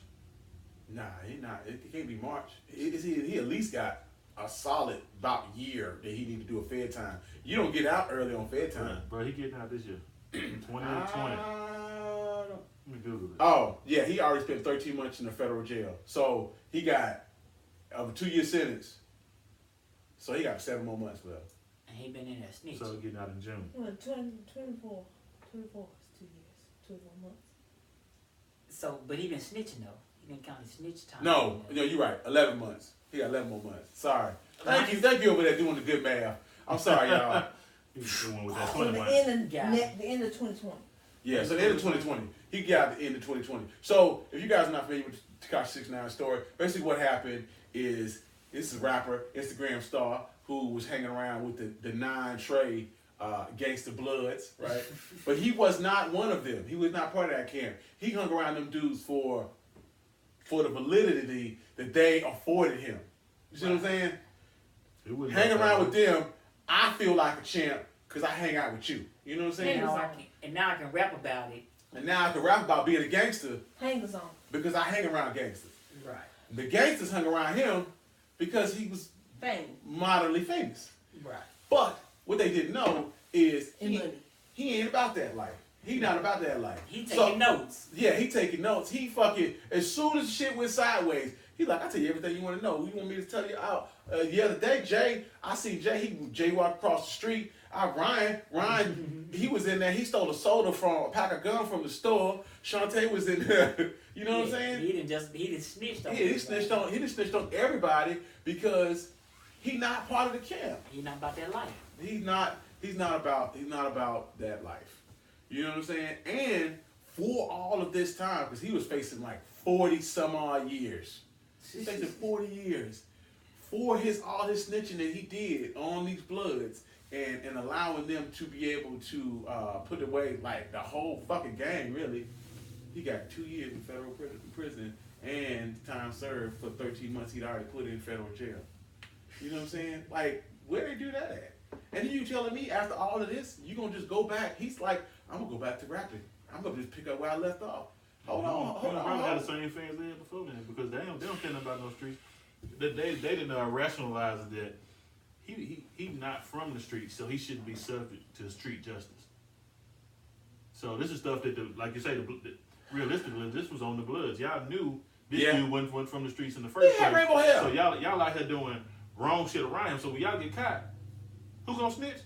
Nah, he not. It can't be March. He at least got a solid about year that he need to do a Fed time. You don't get out early on Fed time. Bro, he getting out this year. 2020. Let me Google it. Oh, yeah, he already spent 13 months in the federal jail. So he got a 2 year sentence. So he got 7 more months left. And he been in there snitching. So he getting out in June. Well, 24 is 2 years, 24 months. So, but he been snitching though. He didn't count his snitch time. No, you're right. 11 months. He got 11 more months. Sorry. Thank you over there doing the good math. I'm sorry, y'all. He was the one with that So 20 the months. the end of 2020. Yeah, so the end of 2020. He got out the end of 2020. So if you guys are not familiar with Tekashi 69's story, basically what happened is this is a rapper, Instagram star, who was hanging around with the 9 Trey Gangsta Bloods, right? But he was not one of them. He was not part of that camp. He hung around them dudes for the validity that they afforded him. You see what I'm saying? Hang around with them, I feel like a champ because I hang out with you. You know what I'm saying? And now I can rap about it. And now I can rap about being a gangster Hangers on. because I hang around gangsters. Right. The gangsters hung around him because he was Fame. moderately famous. Right. But what they didn't know is And money. he ain't about that life. He not about that life. He taking notes. Yeah, he taking notes. He fucking, as soon as shit went sideways, he like, I tell you everything you want to know. You want me to tell you out? The other day, I seen Jay walk across the street. Ryan, he was in there. He stole a pack of gum from the store. Shantae was in there. You know what I'm saying? He didn't snitch on. Yeah, he snitched on everybody because he not part of the camp. He not about that life. He's not about that life. You know what I'm saying? And for all of this time, because he was facing like 40 some odd years. He's facing 40 years. For all his snitching that he did on these Bloods, and allowing them to be able to put away like the whole fucking gang. Really, he got 2 years in federal prison and time served for 13 months. He'd already put in federal jail. You know what I'm saying? Like, where they do that at? And then you telling me after all of this, you gonna just go back? He's like, I'm gonna go back to rapping. I'm gonna just pick up where I left off. Hold on. Probably had the same fans they had before then because they don't care nothing about no streets. They didn't rationalize that he not from the streets, so he shouldn't be subject to street justice. So this is stuff that, like you say, realistically, this was on the Bloods. Y'all knew this dude wasn't from the streets in the first place. Rainbow Hair. So y'all out here doing wrong shit around him. So when y'all get caught, who gonna snitch?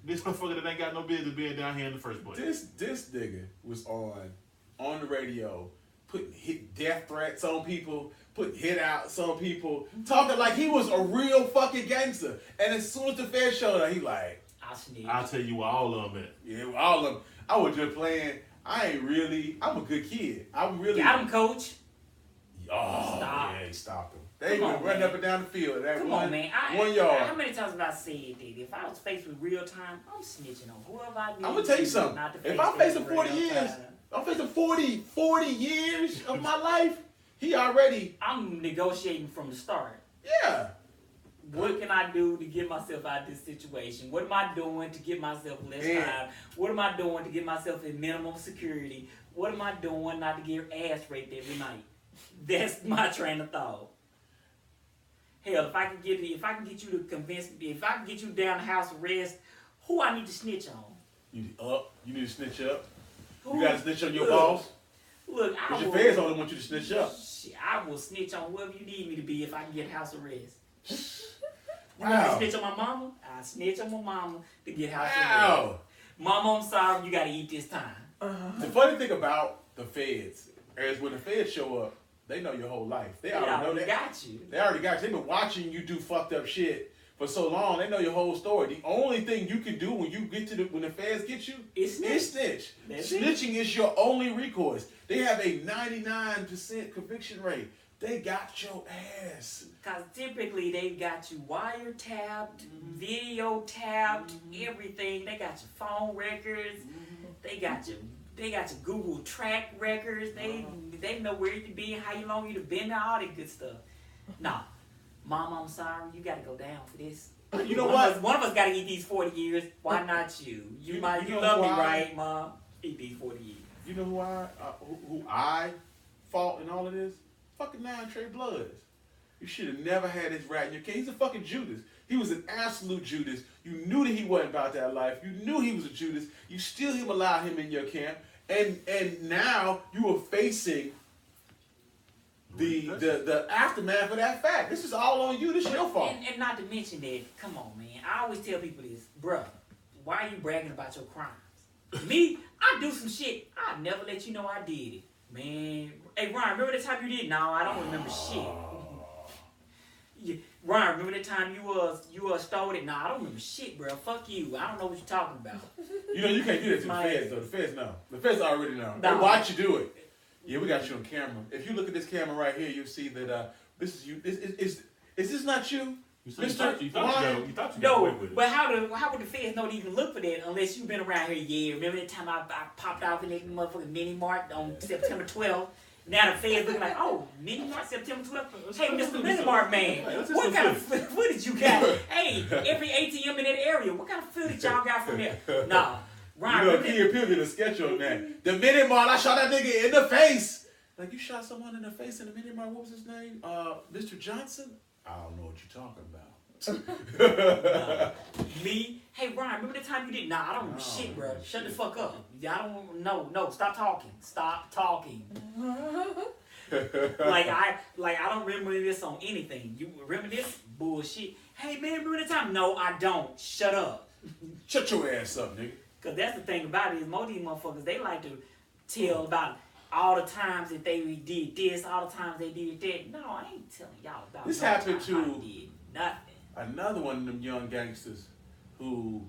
This motherfucker that ain't got no business being down here in the first place. This nigga was on the radio putting death threats on people, putting hit outs on people, talking like he was a real fucking gangster. And as soon as the Fed showed up, he like, I'll tell you all of them at. Yeah, all of them. I was just playing. I'm a good kid. I'm really. Got him, coach. Oh, Stop. Yeah, he stopped him. They were running up and down the field. That Come one, on, man. 1 yard. How many times have I said that if I was faced with real time, I'm snitching on whoever I need. I'm gonna tell you something. If I'm facing 40 real years, time. I'm facing 40 years of my life. He already. I'm negotiating from the start. Yeah. What can I do to get myself out of this situation? What am I doing to get myself less time? What am I doing to get myself in minimum security? What am I doing not to get ass raped every night? That's my train of thought. Hell, if I can get you to convince me, if I can get you down to house arrest, who I need to snitch on? You need to snitch up. Who? You gotta snitch on your boss. Look, Because your feds only want you to snitch up. Shit, I will snitch on whoever you need me to be if I can get house arrest. You Wow. want me to snitch on my mama? I snitch on my mama to get house arrest. Wow. Mama, I'm sorry, you gotta eat this time. The funny thing about the feds is when the feds show up, they know your whole life. They already know that. got you. They already got you. They've been watching you do fucked up shit for so long. They know your whole story. The only thing you can do when you get to when the feds get you It's is snitch. That's it. Snitching is your only recourse. They have a 99% conviction rate. They got your ass. Because typically they got you wiretapped, video tapped, everything. They got your phone records. They got your Google track records. They know where you been, how long you been, all that good stuff. Nah, Mama, I'm sorry. You got to go down for this. You know what? One of us got to eat these 40 years. Why not you? You love me, right, Mom? Eat these 40 years. You know who I fought in all of this? Fucking 9 Trey Bloods. You should have never had this rat in your case. He's a fucking Judas. He was an absolute Judas. You knew that he wasn't about that life. You knew he was a Judas. You still allowed him in your camp. And now you are facing the aftermath of that fact. This is all on you. This is your fault. And not to mention that, come on, man. I always tell people this, bruh, why are you bragging about your crimes? Me, I do some shit. I never let you know I did it. Man, hey Ryan, remember the time you did? No, I don't remember shit. Yeah, Ryan, remember the time you stole it? No, I don't remember shit, bro. Fuck you. I don't know what you're talking about. You know you can't do that to the feds though. The feds know. The feds already know. They Nah. watch you do it. Yeah, we got you on camera. If you look at this camera right here, you'll see that this is you. Is this not you? You thought you got away No, with it. but how would the feds know to even look for that unless you've been around here? Yeah, remember that time I popped off in that motherfucking mini mart on September 12th? Now the feds looking like, oh, mini mart September 12th. Hey, Mr. Mini Mart man, what kind of footage you got? Hey, every ATM in that area, what kind of footage y'all got from there? Nah, Ryan. You know, Key and Peele did a sketch on that. The Mini Mart, I shot that nigga in the face. Like you shot someone in the face in the Mini Mart. What was his name? Mr. Johnson. I don't know what you're talking about. Me? Hey, Ryan, remember the time you did? Nah, I don't remember shit, bro. Shut the fuck up. I don't. No. Stop talking. Stop talking. like I don't remember this on anything. You remember this bullshit? Hey man, remember the time? No, I don't. Shut up. Shut your ass up, nigga. Cause that's the thing about it is most of these motherfuckers they like to tell about all the times that they did this, all the times they did that. No, I ain't telling y'all about This no happened time I to did nothing. another one of them young gangsters who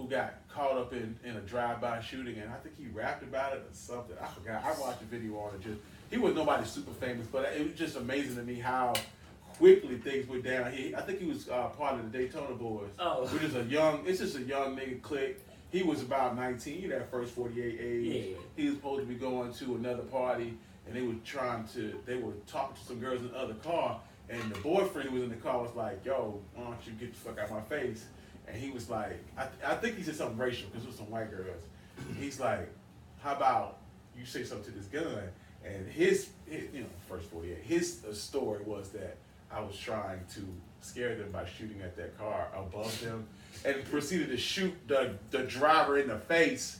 got caught up in a drive-by shooting, and I think he rapped about it or something. I forgot. I watched the video on it. He was nobody super famous, but it was just amazing to me how quickly things went down. I think he was part of the Daytona Boys. Oh. Which is it's just a young nigga clique. He was about 19, you know, that first 48 age. Yeah. He was supposed to be going to another party, and they were talking to some girls in the other car, and the boyfriend who was in the car was like, yo, why don't you get the fuck out of my face? And he was like, I think he said something racial, because it was some white girls. He's like, how about you say something to this gun? And his first 48, his story was that I was trying to scare them by shooting at that car above them, and proceeded to shoot the driver in the face.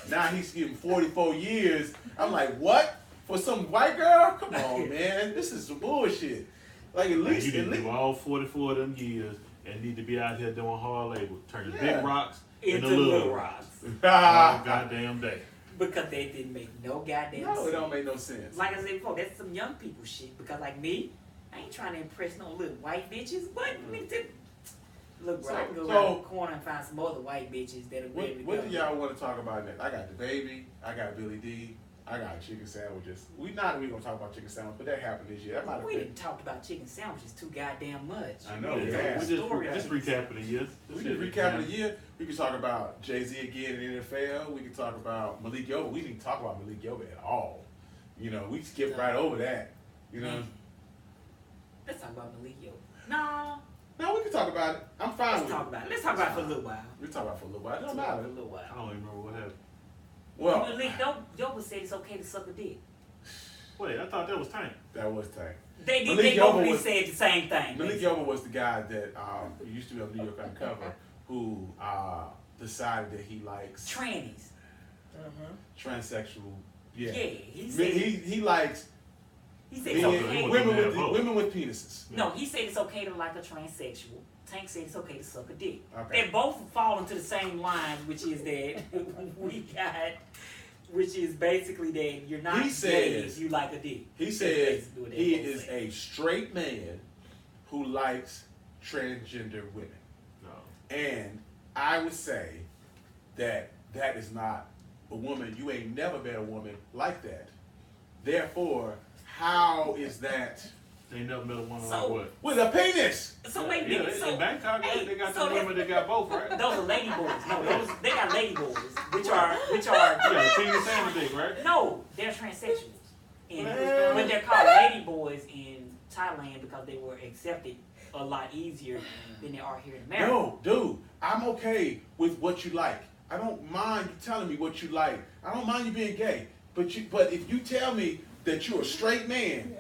Now he's getting 44 years. I'm like, what? For some white girl? Come on, man. This is some bullshit. Like, at least you didn't do all 44 of them years and need to be out here doing hard labor, turning big rocks into little rocks. All goddamn day. Because they didn't make no goddamn sense. No, it don't make no sense. Like I said before, that's some young people shit. Because like me, I ain't trying to impress no little white bitches. What? Look, bro, I can go around the corner and find some other white bitches that are ready to go. What do y'all want to talk about next? I got the baby. I got Billy D. I got chicken sandwiches. We gonna talk about chicken sandwiches, but that happened this year. We didn't talk about chicken sandwiches too goddamn much. I know. Yeah. We just recapping the year. We just recapping the year. We can talk about Jay-Z again in the NFL. We can talk about Malik Yoba. We didn't talk about Malik Yoba at all. You know, we skipped right over that. You know. Let's talk about Malik Yoba. No, we can talk about it. I'm fine with it. Let's talk about it for a little while. We talk about it for a little while. It don't matter. I don't even remember what happened. Well, Malik Yoba said it's okay to suck a dick. Wait, I thought that was Tank. That was Tank. They both said the same thing. Malik Yoba was the guy that used to be on New York Undercover, who decided that he likes trannies, transsexual. Yeah, he likes. He said it's okay. Women with penises. No, he said it's okay to like a transsexual. Tank said it's okay to suck a dick. Okay. They both fall into the same line, which is that which is basically that you're not gay if you like a dick. He says he is a straight man who likes transgender women. No. And I would say that is not a woman. You ain't never met a woman like that. Therefore, how is that? They never met a woman like what? With a penis! So wait a minute. In Bangkok, they got some women that got both, right? Those are lady boys. No, they got lady boys, which are yeah, penis and dick, right? No, they're transsexuals. But they're called lady boys in Thailand because they were accepted a lot easier than they are here in America. No, dude, I'm okay with what you like. I don't mind you telling me what you like. I don't mind you being gay. But if you tell me that you're a straight man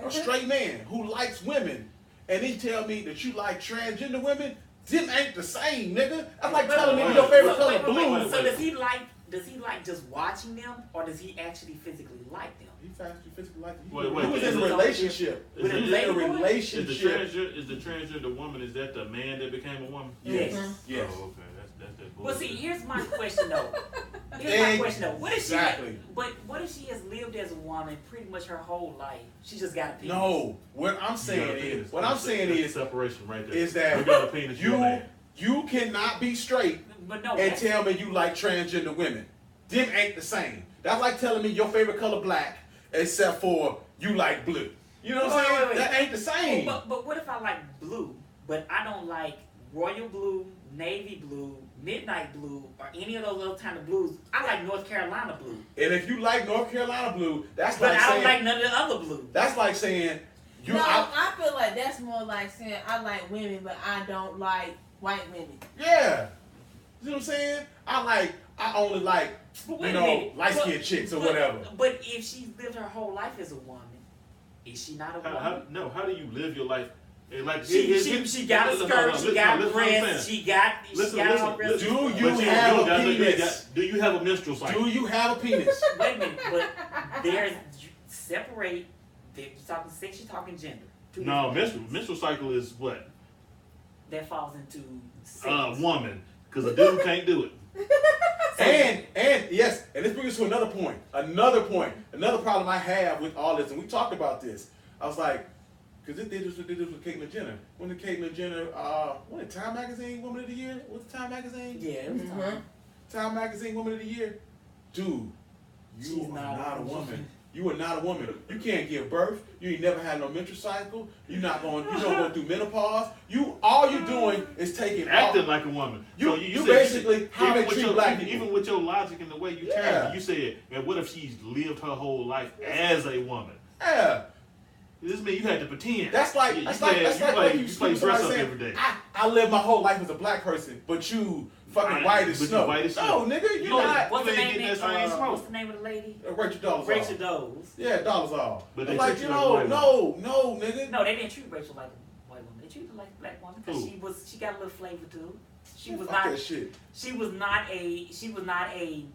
who likes women, and he tell me that you like transgender women, them ain't the same, nigga. That's like telling me your favorite color blue. So does he like just watching them, or does he actually physically like them? He actually physically like them. Wait, he was in a relationship. Is the transgender woman, is that the man that became a woman? Yes. Mm-hmm. Yes. Oh, okay. That's that bullshit. Well, see, here's my question though. What if she has lived as a woman pretty much her whole life? She just got a penis. No, what I'm saying is separation right there. Is that you got a penis, you cannot be straight and tell me you like transgender women. Them ain't the same. That's like telling me your favorite color black, except for you like blue. You know what I'm saying? That ain't the same. But what if I like blue, but I don't like royal blue, navy blue, midnight blue, or any of those other kind of blues? I like North Carolina blue. And if you like North Carolina blue, that's but like I don't saying, like none of the other blue. That's like saying I feel like that's more like saying I like women, but I don't like white women. Yeah. You know what I'm saying? I only like light skinned chicks or whatever. But if she lived her whole life as a woman, is she not a woman? How do you live your life? Like she got a skirt, she got breasts, she got all breasts. Do you have a penis? Do you have a menstrual cycle? Do you have a penis? Wait a minute, but there's separate. You're talking sex, you're talking gender. No, menstrual cycle is what? That falls into sex. Woman, because a dude can't do it. And yes, and this brings us to another point. Another problem I have with all this, and we talked about this. I was like, because they did this with Caitlyn Jenner. When the Caitlyn Jenner, Time Magazine Woman of the Year? Was it Time Magazine? Yeah, it was Time Magazine Woman of the Year. Dude, you are not a woman. You are not a woman. You can't give birth. You ain't never had no menstrual cycle. You don't go through menopause. All you're doing is taking acting like a woman. You basically how they treat black people. Even with your logic and the way you turn it, you said, man, what if she's lived her whole life as a woman? Yeah. This means you had to pretend. That's like you play dress up every day. I lived my whole life as a black person, but you fucking white as snow. No, nigga, you not. What's the name of the lady? Rachel Dolezal. Rachel Dolezal. Yeah, Dolezal. But they like, treat you like a white woman. No, nigga. No, they didn't treat Rachel like a white woman. They treated her like a black woman because she got a little flavor too. She was not a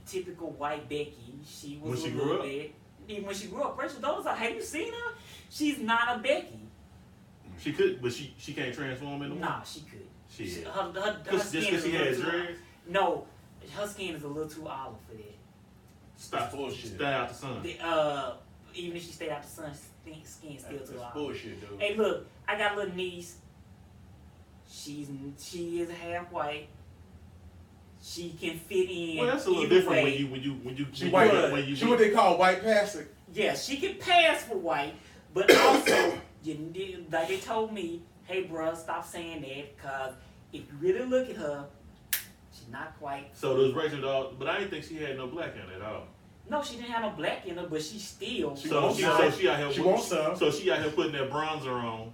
typical white Becky. She was a little bit. Even when she grew up, Rachel Dolezal, have you seen her? She's not a Becky. She could, but she can't transform into one. Nah, she could. Her skin is a little too. No, her skin is a little too olive for that. Stop bullshit. Stay out the sun. Even if she stayed out the sun, skin still too olive. Bullshit, dude. Hey, look, I got a little niece. She is half white. She can fit in. Well, that's a little different when you she what they call white passing. Yeah, she can pass for white, but also like they told me, hey, bruh, stop saying that because if you really look at her, she's not quite. So those Rachel Dolezal, but I didn't think she had no black in her at all. No, she didn't have no black in her, but she still. She out here putting that bronzer on.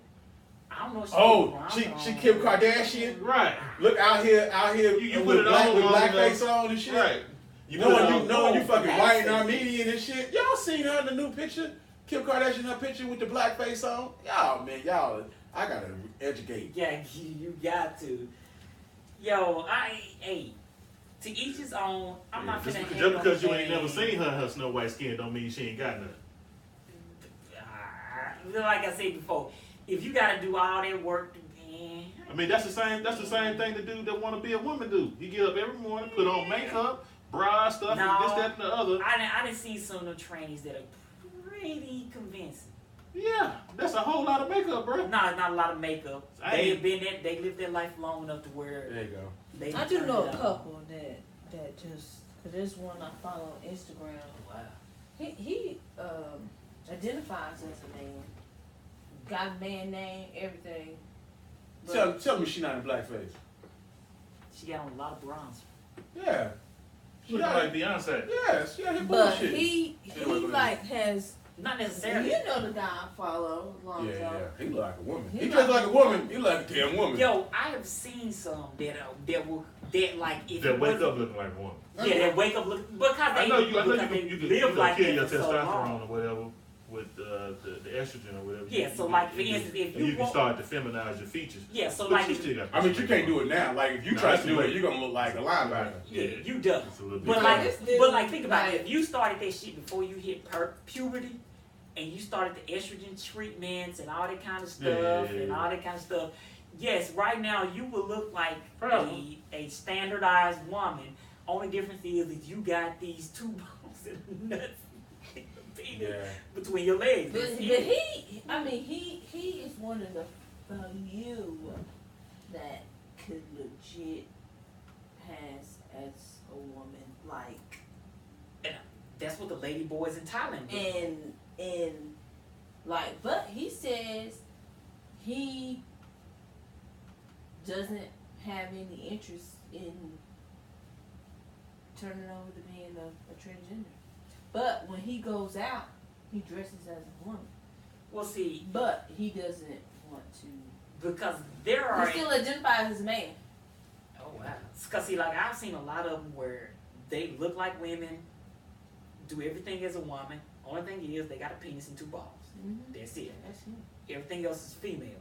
I don't know. She Kim Kardashian, right? Look out here. You put it on with blackface on and shit, right? Knowing you fucking white and Armenian and shit. Y'all seen her in the new picture? Kim Kardashian, her picture with the blackface on. I gotta educate. Yeah, you got to. Yo, to each his own. I'm not finna hate just because you ain't never seen her snow white skin don't mean she ain't got nothing. Like I said before, if you gotta do all that work, I mean that's the same thing the dude that want to be a woman do. You get up every morning, put on makeup, bra stuff, and this, that, and the other. I done seen some of the trainees that are pretty convincing. Yeah, that's a whole lot of makeup, bro. No, not a lot of makeup. They lived their life long enough to where. There you go. I do know a couple that just, cause there's one I follow on Instagram. Wow. He identifies as a man, got a man name, everything. Tell me she not in blackface. She got on a lot of bronze. Yeah. She like Beyonce. Yeah, she got his but bullshit. he like has. Not necessarily. You know the guy I follow. Yeah. He look like a woman. He dressed like a woman. He like a damn woman. Yo, I have seen some that like if that wake up looking like a woman. Yeah, that wake up looking because I know you can live like kill your that for so testosterone long. or whatever with the estrogen or whatever. Yeah, so like for instance, if you can start to feminize your features. Yeah, so but like you still got you can't do it now. Like if you try to do it, you're gonna look like a linebacker. Yeah, you do. But think about it. If you started that shit before you hit puberty, and you started the estrogen treatments and all that kind of stuff, yes, right now you will look like a standardized woman. Only difference is you got these two bones and nuts between your legs. But he is one of the few that could legit pass as a woman, like. And that's what the lady boys in Thailand do. And like, but he says he doesn't have any interest in turning over to being a transgender. But when he goes out, he dresses as a woman. Well, see, but he doesn't want to because there are. He still identifies as a man. Oh wow! Because see, like I've seen a lot of them where they look like women, do everything as a woman. Only thing is they got a penis and two balls. Mm-hmm. That's it. That's him. Everything else is female.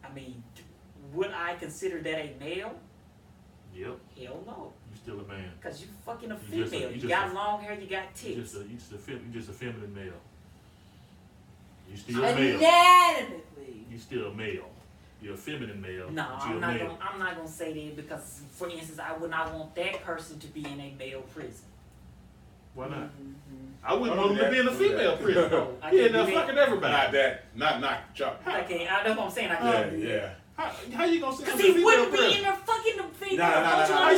I mean, would I consider that a male? Yep. Hell no. You still a man. Because you fucking a female. You got long hair, you got tits. You just a feminine male. You still a male. Anatomically. You still a male. You're a feminine male. No, I'm not gonna say that because, for instance, I would not want that person to be in a male prison. Why not? Mm-hmm. I wouldn't want him to be in a female prison. He in there fucking everybody. Not that. Not Chuck. Okay, that's what I'm saying. I can't. Yeah. How you gonna say? Because he wouldn't be in there fucking the female. How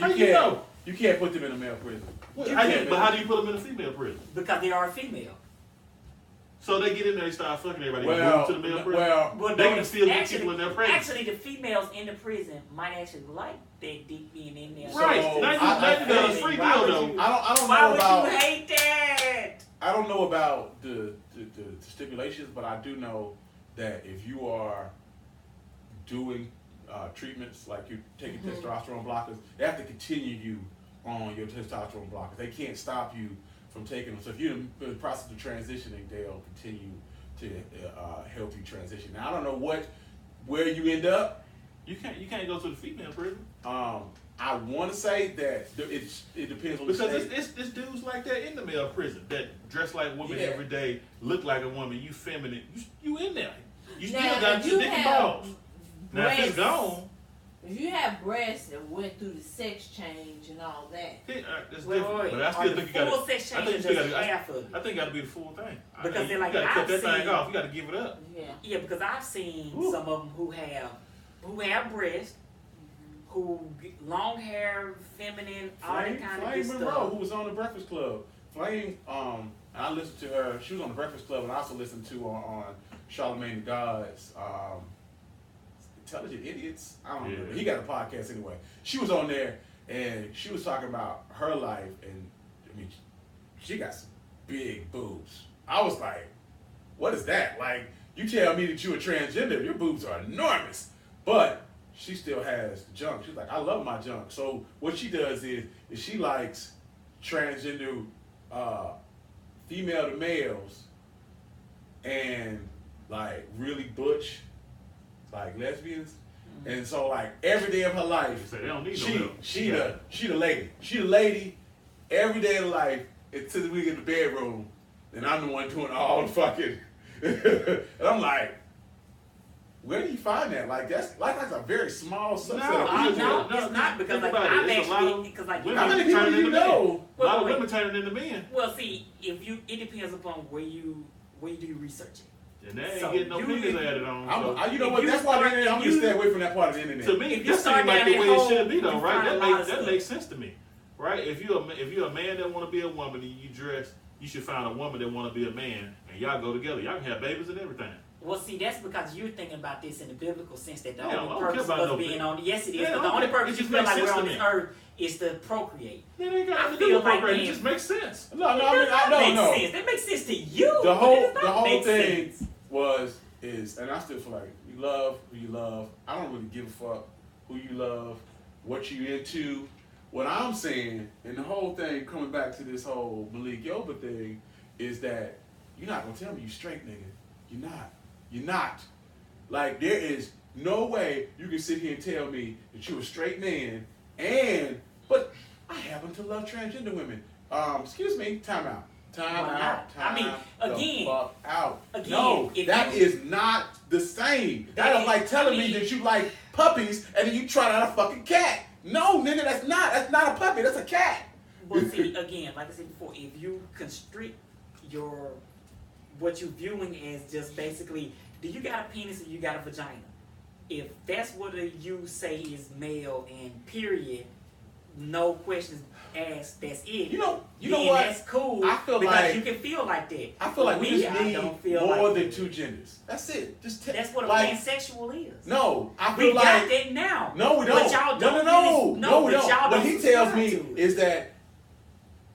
you know? You can't put them in a male prison. But how do you put them in a female prison? Because they are female. So they get in there, they start fucking everybody. Well, move to the male prison. well, they can still get people in their prison. Actually, the females in the prison might actually like that dick being in there. Right. So, $90 free deal though. I don't Why know would about. you hate that? I don't know about the stipulations, but I do know that if you are doing treatments like you're taking testosterone blockers, they have to continue you on your testosterone blockers. They can't stop you from taking them. So if you're in the process of transitioning, they'll continue to help you transition. Now I don't know where you end up. You can't go to the female prison. I want to say that it depends on the because state. it's dudes like that in the male prison that dress like women every day, look like a woman. You feminine. You in there. You still got your dick and balls. Now if it's gone. If you have breasts that went through the sex change and all that, that's different. But I still think you got to. sex I change think you still got to. half of it. I think it got to be the full thing. Because they're like, you got to cut that I've thing seen- off. You got to give it up. Yeah, because I've seen some of them who have breasts, who long hair, feminine, all that kind of good Monroe, stuff. who was on the Breakfast Club. Flame, I listened to her. She was on the Breakfast Club, and I also listened to her on Charlamagne the God's Intelligent Idiots. I don't know. He got a podcast anyway. She was on there, and she was talking about her life, and I mean, she got some big boobs. I was like, what is that? Like, you tell me that you're a transgender, your boobs are enormous, but she still has junk. She's like, I love my junk. So what she does is she likes transgender female to males and like really butch, like lesbians. And so like every day of her life, So they don't need no help. she the lady. She the lady every day of life until we get in the bedroom. And I'm the one doing all the fucking and I'm like, where do you find that? Like that's a very small subset of people. It's not because think like about it. I've It's a lot actually of because like women How many people turning do you into men. know? A lot of Wait. women turning into men. Well, see, it depends upon where you do your research. And they ain't So getting no you- penis added on. So. You know what? If you That's part of the start- internet. I'm if gonna you- stay away from that part of the internet. To me, If you that start seems like down the way that it should be, hole, though, you right? find a lot of That stuff. makes sense to me, right? If you're a man that want to be a woman and you dress, you should find a woman that want to be a man, and y'all go together. Y'all can have babies and everything. Well, see, that's because you're thinking about this in the biblical sense that the Yeah, I only don't care purpose about of no us being big- on. Yes, it is. Yeah, but the only okay. purpose It you just feel makes like we're sense on to this me. earth is to procreate. Then they got I to do feel no like program. It then- just makes sense. No, I mean, That no. makes sense. That makes sense to you. The but whole it does not make thing sense. is, and I still feel like you love who you love. I don't really give a fuck who you love, what you into. What I'm saying, and the whole thing coming back to this whole Malik Yoba thing, is that you're not gonna tell me you straight, nigga. You're not. You're not. Like there is no way you can sit here and tell me that you're a straight man, but I happen to love transgender women. Excuse me, time out. Time Why out. not? I mean, the again- fuck out. again, No, if that you- is not the same. That That is is- like telling I me mean- that you like puppies and then you try out a fucking cat. No, nigga, that's not a puppy. That's a cat. But see, again, like I said before, if you constrict what you're viewing as just basically, do you got a penis or you got a vagina? If that's what you say is male and period, no questions asked, that's it. You know then what? That's cool. I feel because like- you can feel like that. I feel like For we me, just I need don't feel more like than that. two genders. That's it. Just That's what a like, pansexual is. No, I We feel got like that now. no, we don't. But y'all don't No, really, we but don't. y'all What don't he tells me subscribe to it. is that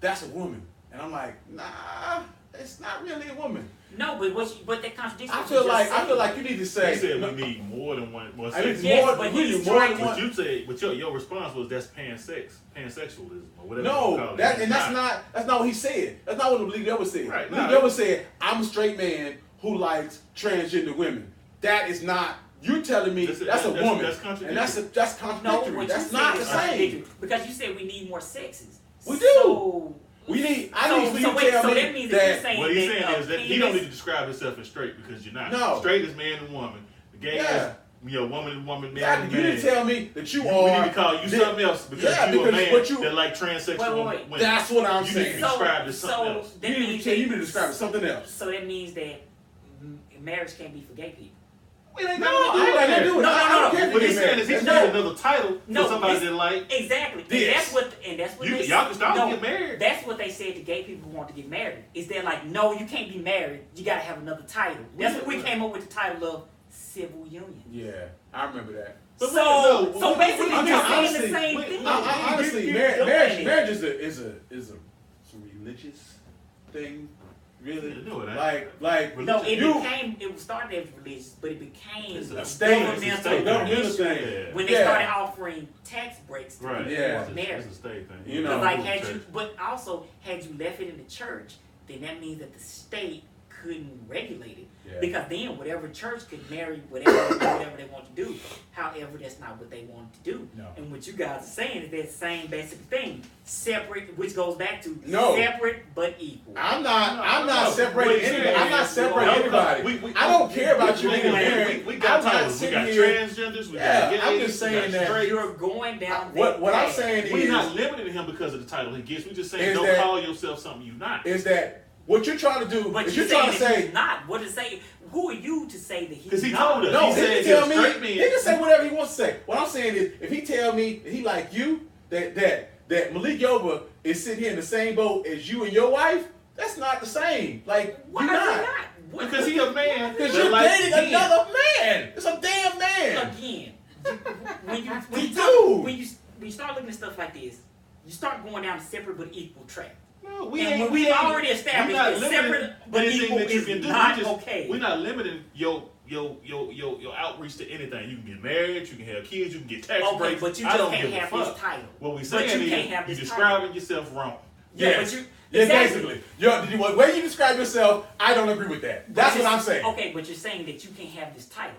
that's a woman, and I'm like, nah, it's not really a woman. No, but that contradicts I what feel you like just said. You need to They say. said no, we need more than one. I need sex. Yes, more. but We he's need more than trying- one. But you said, but your response was that's pansexualism or whatever. you No, call it. that's It's not what he said. That's not what Malik Yoba said. Right, Malik no. Yoba said, I'm a straight man who likes transgender women. That is not. You're telling me that's a woman, That's contradictory. and that's No, contradictory. what That's you not said the is same. contradictory, because you said we need more sexes. We do. So, We need. I so, need for you so to wait, tell so me that means that you're saying What he's that saying is that he don't need to penis- describe himself as straight because you're not. No. Straight is man and woman. The gay Yeah. is woman, man, Yeah, and you man. didn't tell me that you We are. need to call you this- something else because Yeah, you a because man what you- that like transsexual Wait. women. That's what I'm You need saying. to describe it as something else. that You need means to describe it something else. So that means that marriage can't be for gay people. We ain't No, got I ain't got nothing to do with it. I don't care if What you he's get saying married. is he's That's getting another title for somebody that like. Exactly. Yes. And that's what Y'all can start to get married. That's what they said to gay people who want to get married. Is they're like, no, you can't be married. You gotta have another title. That's what we came up with the title of civil union. Yeah, I remember that. But So basically, I'm you're just- saying the honestly, same thing. Honestly, marriage is a religious thing, really. No, it ain't. Like No, you, it started as religious, but it became It's a a state. governmental Governmental issue thing. when they Yeah. started offering tax breaks to Right. people Yeah. who It's were a married. state thing. You know. Like but also had you left it in the church, then that means that the state couldn't regulate it. Yeah. Because then whatever church could marry whatever they want to do. However, that's not what they wanted to do. No. And what you guys are saying is that same basic thing. Separate, which goes back to No. separate but equal. I'm not separating Wait, anybody. yeah, I'm not separating no, anybody. I don't care about you getting married. We got I'm not titles. We sitting got here. transgenders. We Yeah, got gays. I'm just we saying got that straight. You're going down What I'm path. saying We're is not limiting him because of the title he gets. We're just saying Is don't that- call yourself something you're not. is that what you're trying to do? But is you're you're trying saying to that say he's not. What to say? Who are you to say that he's not? Because he told us. no. He He said can tell he's me. straight He men. can say whatever he wants to say. What I'm saying is, if he tell me he like you, that Malik Yoba is sitting here in the same boat as you and your wife, that's not the same. Like Why you're is he not. not? What- Because he a man. Because that you're like dating men. another man. It's a damn man. Again, when you start looking at stuff like this, you start going down a separate but equal track. No, And we've already established we're not that limiting separate but anything equal that you is can do. not We just- okay. We're not limiting your outreach to anything. You can get married, you can have kids, you can get tax Okay, breaks. but you I just don't can't give a have fuck. this title. What we But saying you is can't have you're this describing yourself wrong. Yeah, Yes. but you Yeah, exactly. basically. The way you describe yourself, I don't agree with that. That's what I'm saying. Okay, but you're saying that you can't have this title.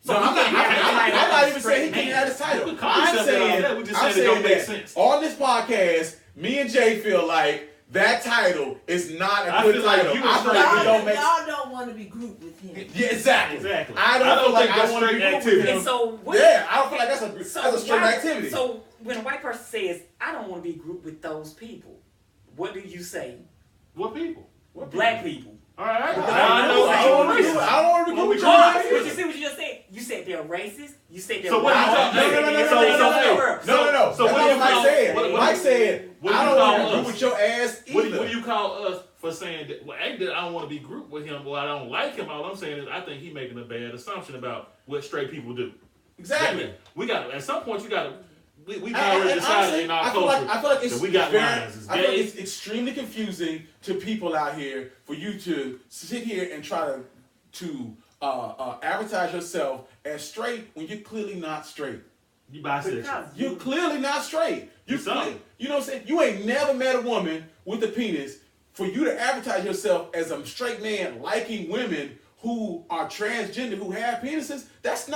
No, you I'm not. can't have this I'm title not as even a saying he straight can't have this You title. can call I'm yourself that all saying, day. We just I'm saying it don't saying make that sense. on this podcast, me and Jay feel like that title is not a I good feel like title. you I and feel like it don't make. Y'all don't want to be grouped with him. Yeah, exactly. Exactly. I don't feel like think I that's want to be straight grouped with activity. him. And so what, Yeah, I don't feel like that's a straight why- activity. So when a white person says, "I don't want to be grouped with those people," what do you say? What people? Black people. All right. I I don't know. want to be What we grouped trying with to you. But you see what you just said? You said they're racist. You said they're So what wild. you talking- You said No. they're So That's what not do you what Mike call- said. what- Mike said, what do I you don't call want to us? group with your ass What either. do you call us for saying that? Well, ain't that I don't want to be grouped with him, or I don't like him. All I'm saying is I think he's making a bad assumption about what straight people do. Exactly. We got at some point you got to. We've And already decided honestly, in our I feel culture like it's that we got very, lines. It's I feel like gay. it's extremely confusing to people out here for you to sit here and try to advertise yourself as straight when you're clearly not straight. You bisexual. Because You're clearly not straight. You some. You know what I'm saying? You ain't never met a woman with a penis. For you to advertise yourself as a straight man liking women who are transgender, who have penises, that's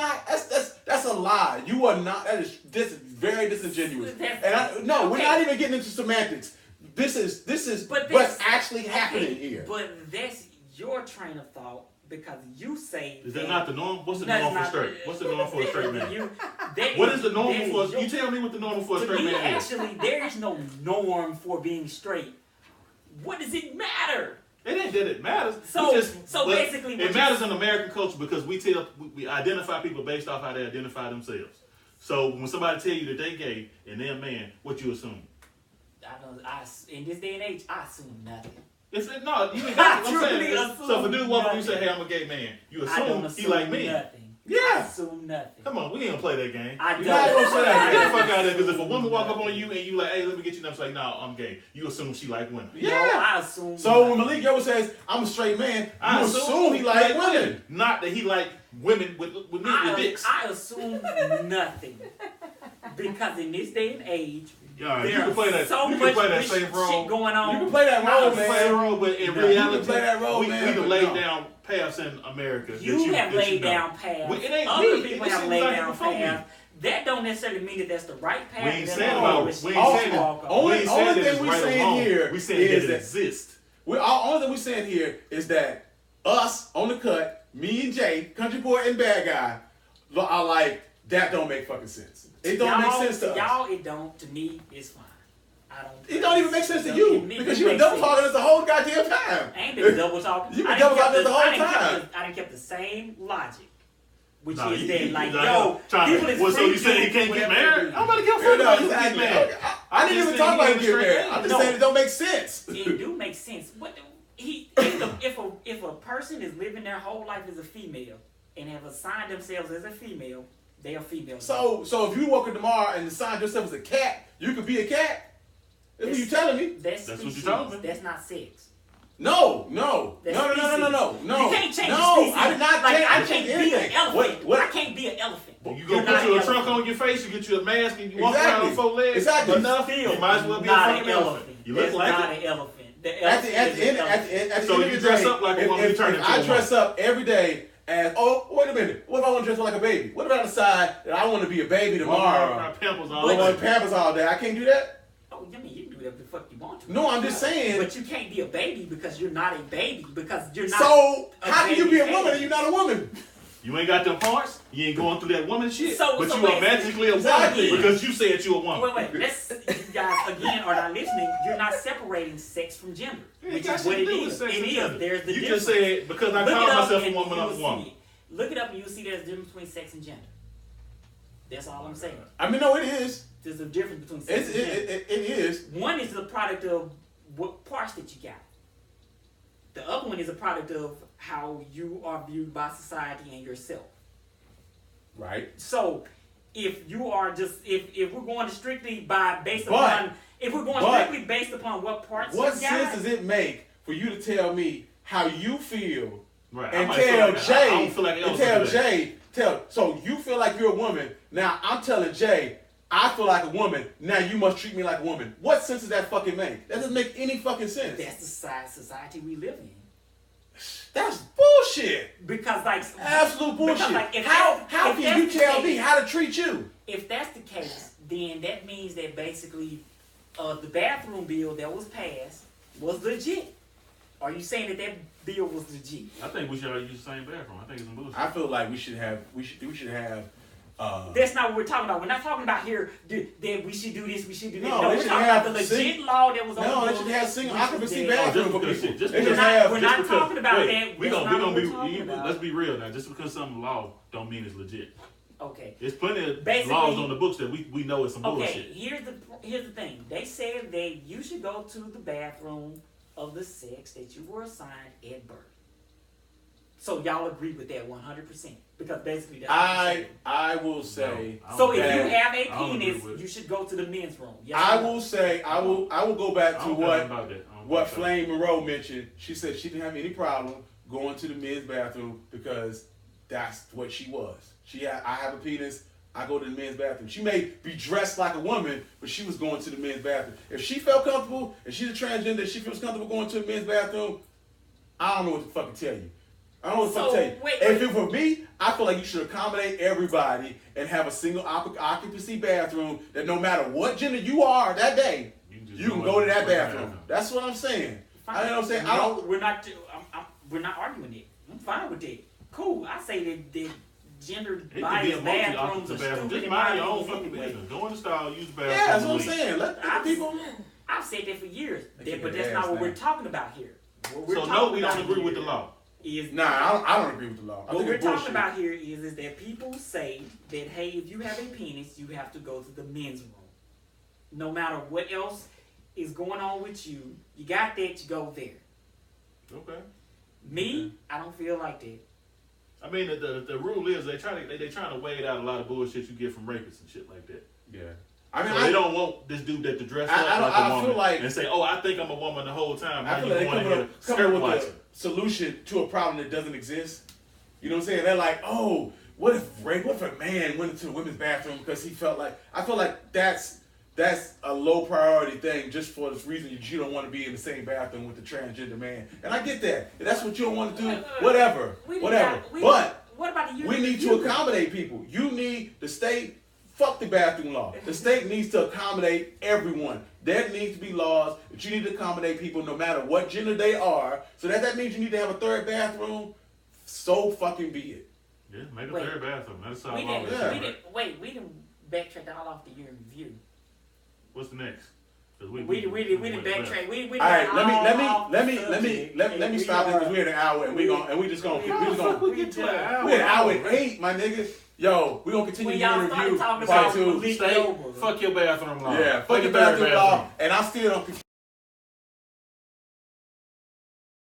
a lie. You are not. That is very disingenuous. And we're not even getting into semantics. This is what's actually happening here. But that's your train of thought because you say Is that not the norm? What's the That's norm for not- straight? What's the norm for a straight man? That What is the norm that for? is your- You tell me what the norm for a To straight me, man is. actually, there is no norm for being straight. What does it matter? It ain't that it matters. So- We so but basically what it you- matters in American culture because we identify people based off how they identify themselves. So when somebody tell you that they gay and they're a man, what you assume? In this day and age, I assume nothing. No, you ain't got I what I'm truly saying. assume So for dude walk up, you say, nothing. "Hey, I'm a gay man." You I don't assume he assume like me. nothing. Yeah. I assume nothing. Come on, we ain't gonna play that game. I You're don't. not gonna say that. Get the I fuck out of there. Because if a don't. woman walk up on you and you like, "Hey, let me get you," and I'm like, "No, I'm gay." You assume she like women. Yeah. No, I assume So when nothing. Malik Yoba says, I'm a straight man, I you assume he like women. Not that he like women with dicks. I assume nothing. Because in this day and age, Yeah, you there can play that. so You much can play that rich same shit role. going on. You can play that I role, can play that man. role, but in You can reality, play that role, we man, can but lay no. down paths in America. You have laid down paths. paths. It ain't Other me. people It have seems laid like down before me. paths. That don't necessarily mean that that's the right path. We ain't That's saying the about- lowest we you ain't can saying that. walk on. Only- We ain't saying that thing it's we right or saying wrong. here We saying is that it that- exists. Only thing we're saying here is that us on the cut, me and Jay, country boy and bad guy, are like, that don't make fucking sense. It don't make sense to us. Y'all, it don't. To me, it's fine. I don't. It don't even make sense to It you don't- it because you been makes double sense. talking us the whole goddamn time. I ain't been double talking. You been I done double kept talking the whole I done kept time. I done kept the same logic. which Nah, is you- that you- like, like, yo, trying people to, is well, so free you saying he to can't get whatever married? they do. I'm about to give a Yeah, fuck no, about you exactly. get married. I didn't even talk about getting married. I'm just No. saying it don't make sense. It do make sense. What if a person is living their whole life as a female and have assigned themselves as a female, they are female. So if you woke up tomorrow and decide yourself as a cat, you could be a cat? That's what you telling me? That's what species. you told me. That's not sex. No. That's No. You can't change no, the species. I did not like, change. I can't be an anything. elephant. What? I can't be an elephant. You go You're put not you a an trunk elephant. on your face, you get you a mask, and you walk Exactly. around on 4 legs. Exactly. Enough. Still, You might as well be a not fucking an elephant. You look That's like not it. an elephant. The At elephant the is end, an elephant. at the So end you of the dress day, up like a woman, you turn if into I a dress up every day as, oh, wait a minute, what if I want to dress up like a baby? What if I decide that I want to be a baby tomorrow? Pampers I all want over. Pampers all day. I can't do that? Oh, I mean, you can do whatever the fuck you want to. No, I'm just saying. But you can't be a baby because you're not a baby. Because you're not. So, a how can you be a baby woman baby. and you're not a woman? You ain't got them parts. You ain't going through that woman shit. So but you wait, are magically a exactly. woman because you said you a woman. Wait. Let's. You guys again are not listening. You're not separating sex from gender, It which got is what shit it to do with is. sex It and is. gender. There's the You difference. just said because I Look call it up myself a and woman, you I'm will a woman. see it. Look it up and you'll see there's a difference between sex and gender. That's all I'm saying. I mean, no, it is. There's a difference between sex and gender. It is. One is the product of what parts that you got. The other one is a product of how you are viewed by society and yourself. Right. So, if you are just if we're going strictly by based But- upon if we're going strictly based upon what parts What you sense got, does it make for you to tell me how you feel Right. and I might feel tell like, I Jay, don't feel like and Elsa tell today. Jay, so you feel like you're a woman. Now I'm telling Jay, I feel like a woman. Now you must treat me like a woman. What sense does that fucking make? That doesn't make any fucking sense. that's the society we live in. That's bullshit. Because like Absolute bullshit. because, like, if how that's can you the tell case- me how to treat you? If that's the case, then that means that basically the bathroom bill that was passed was legit. Are you saying that bill was legit? I think we should all use the same bathroom. I think it's some bullshit. I feel like we should have. That's not what we're talking about. We're not talking about here that we should do this, we should do that. No, No, they we're should talking have about the legit sing- law that was on No, the they books, should have single which is occupancy that- bathroom for because people. just They because- should have. we're just not because- talking about wait, that. We That's gonna not what be. we're talking about. Let's be real now. Just because something law don't mean it's legit. Okay. There's plenty of Basically- laws on the books that we know is some Okay, bullshit. here's the thing. They said that you should go to the bathroom of the sex that you were assigned at birth. So y'all agree with that 100%? Because basically that's what you're saying. I will say. No, So if that- you have a I don't agree penis, with it. you should go to the men's room. Yes I or no? will say. I will go back I to don't know what about that. I don't what think so. Flame Monroe mentioned. She said she didn't have any problem going to the men's bathroom because that's what she was. I have a penis. I go to the men's bathroom. She may be dressed like a woman, but she was going to the men's bathroom. If she felt comfortable, if she's a transgender, she feels comfortable going to the men's bathroom, I don't know what to fucking tell you. I don't know what to So, fucking tell you. wait. If it were me, I feel like you should accommodate everybody and have a single occupancy bathroom that no matter what gender you are that day, you can go to that bathroom. That's what I'm saying. I know what I'm saying. I don't. We're not. We're not arguing it. I'm fine with that. Cool. I say that gender It could be biased a bathrooms multi-occupancy are bathroom. stupid Just in mind my your own opinion fucking anyway. business. Go in the style, use the bathroom. Yeah, that's what I'm leave. saying. Let the people. I've said that for years. They keep But their that's ass not what we're down. talking about here. What we're So no, talking we don't about agree with the here law. Is Nah, I don't agree with the law. I what think we're it's talking bullshit. about here is that people say that, hey, if you have a penis, you have to go to the men's room. No matter what else is going on with you, you got that, you go there. Okay. Me, I don't feel like that. I mean, the rule is they trying to weigh out a lot of bullshit you get from rapists and shit like that. Yeah. I mean, So they don't want this dude to dress up I like a feel woman like- and say, "Oh, I think I'm a woman the whole time." I Now feel you like going in they're here coming skirt up with watching. a solution to a problem that doesn't exist. You know what I'm saying? They're like, oh, what if a man went into the women's bathroom because he felt like? I feel like that's a low priority thing just for this reason that you don't want to be in the same bathroom with the transgender man. And I get that. If that's what you don't want to do, whatever. What about the We need to accommodate people. You need the state. Fuck the bathroom law. The state needs to accommodate everyone. There needs to be laws that you need to accommodate people no matter what gender they are. So that means you need to have a third bathroom. So fucking be it. Yeah, make a Wait. third bathroom. That's all. We Yeah. didn't backtrack all off the year in review. What's the next? We didn't backtrack. We All right, let me We stop this are- because we're in an hour and we just gonna We get to an hour. we're an hour and 8, my nigga. Yo, we gonna continue When your y'all started review talking part about 2. Malik Stay, Yoba. fuck your bathroom law. Yeah, fuck your bathroom law, and I still don't.